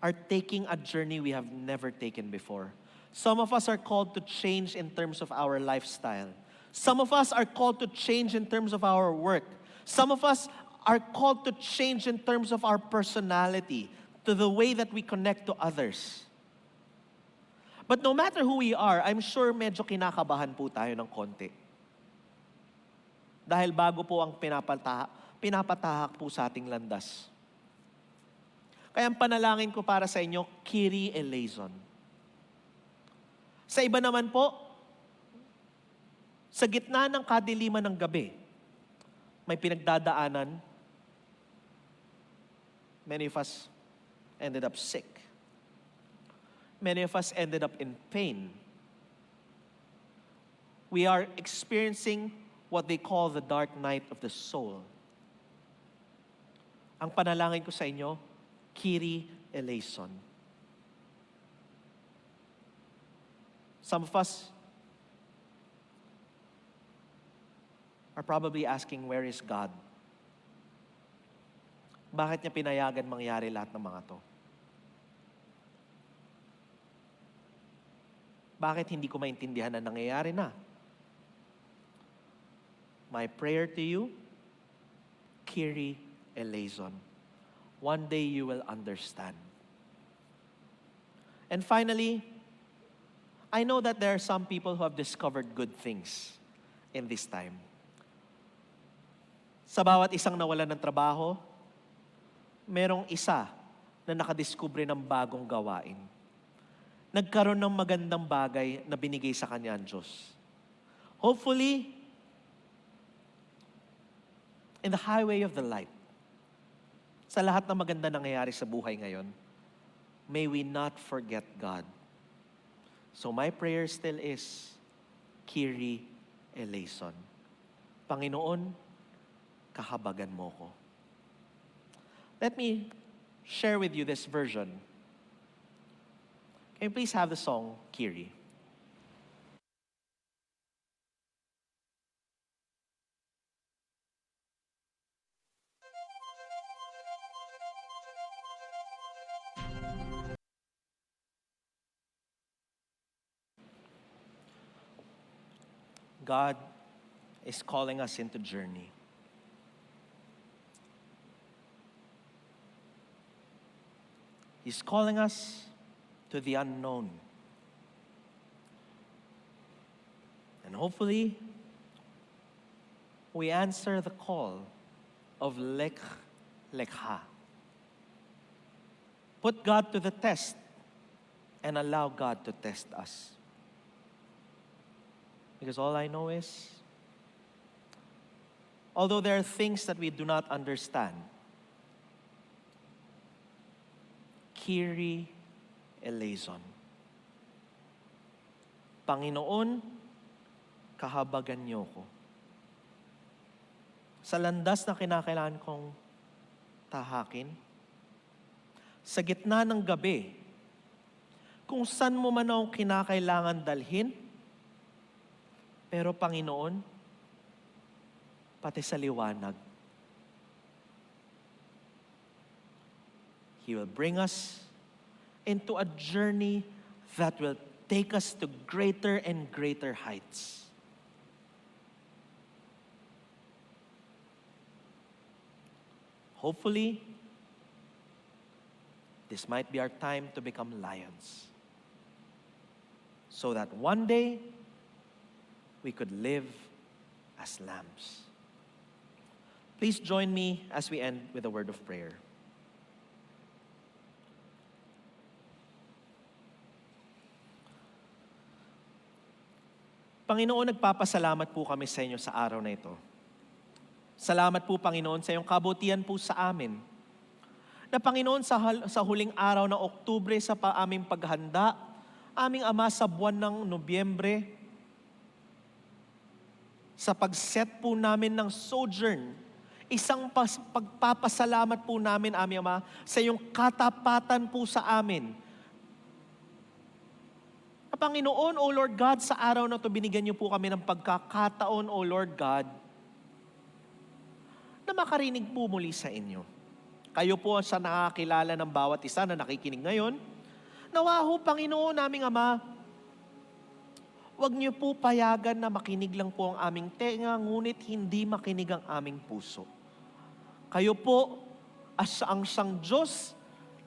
are taking a journey we have never taken before. Some of us are called to change in terms of our lifestyle. Some of us are called to change in terms of our work. Some of us are called to change in terms of our personality, to the way that we connect to others. But no matter who we are, I'm sure medyo kinakabahan po tayo ng konti. Dahil bago po ang pinapatahak po sa ating landas. Kaya ang panalangin ko para sa inyo, Kyrie Eleison. Sa iba naman po, sa gitna ng kadiliman ng gabi, may pinagdadaanan. Many of us ended up sick. Many of us ended up in pain. We are experiencing what they call the dark night of the soul. Ang panalangin ko sa inyo, Kyrie Eleison. Some of us are probably asking, where is God? Bakit niya pinayagan mangyari lahat ng mga to? Bakit hindi ko maintindihan na nangyayari na? My prayer to you, Kyrie Eleison. One day you will understand. And finally, I know that there are some people who have discovered good things in this time. Sa bawat isang nawalan ng trabaho, merong isa na nakadiskubre ng bagong gawain. Nagkaroon ng magandang bagay na binigay sa kanya ang Diyos. Hopefully, in the highway of the light, sa lahat ng maganda nangyayari sa buhay ngayon, may we not forget God. So my prayer still is, Kyrie eleison. Panginoon, kahabagan mo ko. Let me share with you this version. Can you please have the song, Kyrie? God is calling us into journey. He's calling us to the unknown. And hopefully, we answer the call of Lek Lekha. Put God to the test and allow God to test us. Because all I know is, although there are things that we do not understand, Kyrie eleison. Panginoon, kahabagan niyo ko. Sa landas na kinakailangan kong tahakin, sa gitna ng gabi, kung saan mo man ako kinakailangan dalhin, pero Panginoon, pati sa liwanag, He will bring us into a journey that will take us to greater and greater heights. Hopefully, this might be our time to become lions, so that one day, we could live as lambs. Please join me as we end with a word of prayer. Panginoon, nagpapasalamat po kami sa inyo sa araw na ito. Salamat po, Panginoon, sa iyong kabutihan po sa amin. Na Panginoon, sa huling araw ng Oktubre sa aming paghanda, aming Ama, sa buwan ng Nobyembre, sa pag-set po namin ng sojourn, isang pagpapasalamat po namin, aming Ama, sa iyong katapatan po sa amin. Panginoon, O Lord God, sa araw na ito, binigyan niyo po kami ng pagkakataon, O Lord God, na makarinig po muli sa inyo. Kayo po sa nakakilala ng bawat isa na nakikinig ngayon. Nawa ho, Panginoon, naming Ama, huwag niyo po payagan na makinig lang po ang aming tenga, ngunit hindi makinig ang aming puso. Kayo po, ang siyang Diyos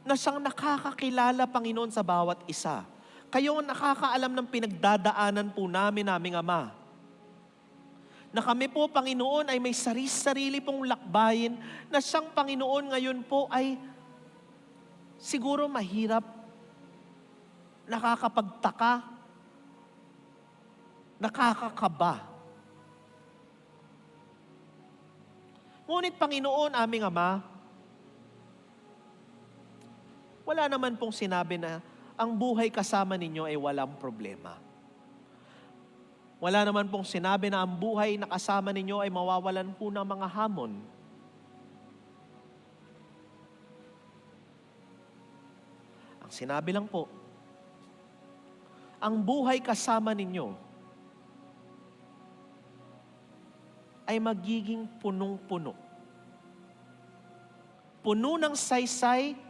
na siyang nakakakilala, Panginoon, sa bawat isa. Kayo ang nakakaalam ng pinagdadaanan po namin, naming Ama. Na kami po, Panginoon, ay may sarili pong lakbayin na siyang Panginoon ngayon po ay siguro mahirap, nakakapagtaka, nakakakaba. Ngunit, Panginoon, aming Ama, wala naman pong sinabi na ang buhay kasama ninyo ay walang problema. Wala naman pong sinabi na ang buhay na kasama ninyo ay mawawalan po ng mga hamon. Ang sinabi lang po, ang buhay kasama ninyo ay magiging punong-puno. Puno ng saysay,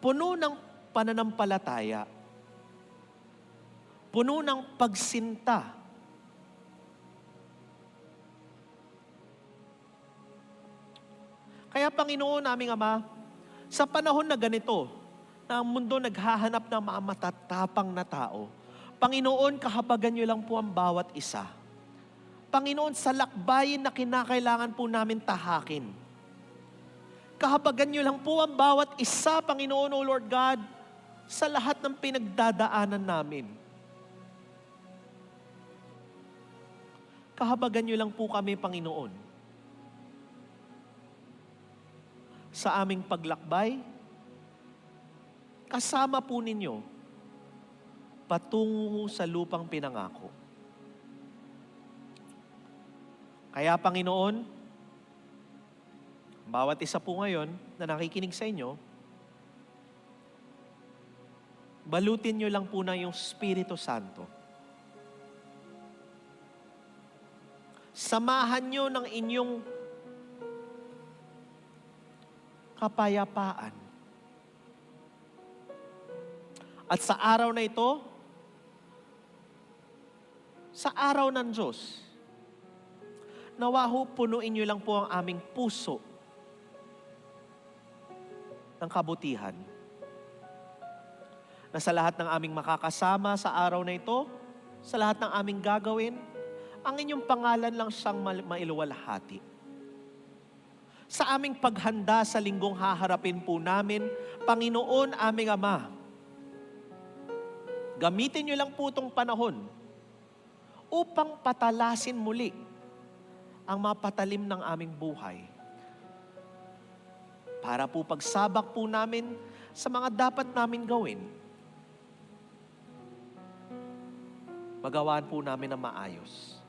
puno ng pananampalataya, puno ng pagsinta. Kaya Panginoon naming Ama, sa panahon na ganito, na ang mundo naghahanap ng mga matatapang na tao, Panginoon, kahabagan niyo lang po ang bawat isa. Panginoon, sa lakbayin na kinakailangan po namin tahakin, Kahabagan niyo lang po ang bawat isa, Panginoon, O Lord God, sa lahat ng pinagdadaanan namin. Kahabagan niyo lang po kami, Panginoon, sa aming paglakbay, kasama po ninyo, patungo sa lupang pinangako. Kaya, Panginoon, bawat isa po ngayon na nakikinig sa inyo, balutin nyo lang po na yung Espiritu Santo. Samahan nyo ng inyong kapayapaan. At sa araw na ito, sa araw ng Diyos, nawa ho, punuin nyo lang po ang aming puso ng kabutihan. Na sa lahat ng aming makakasama sa araw na ito, sa lahat ng aming gagawin, ang inyong pangalan lang siyang mailuwalhati. Sa aming paghanda sa linggong haharapin po namin, Panginoon aming Ama, gamitin niyo lang po itong panahon upang patalasin muli ang mapatalim ng aming buhay. Para po pagsabak po namin sa mga dapat namin gawin, magawaan po namin na maayos.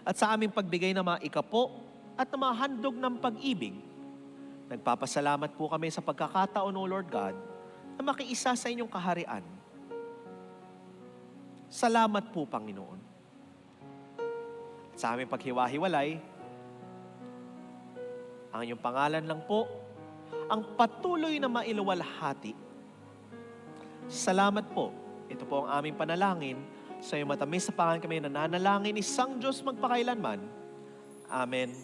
At sa aming pagbigay ng mga ikapo at ng mga handog ng pag-ibig, nagpapasalamat po kami sa pagkakataon, O Lord God, na makiisa sa inyong kaharian. Salamat po, Panginoon. At sa aming paghiwa-hiwalay, ang inyong pangalan lang po, ang patuloy na mailuwalhati. Salamat po. Ito po ang aming panalangin. Sa iyong matamis sa pangalan kami nananalangin, isang Diyos magpakailanman. Amen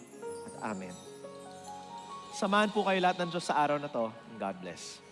at amen. Samahan po kayo lahat ng Diyos sa araw na to. God bless.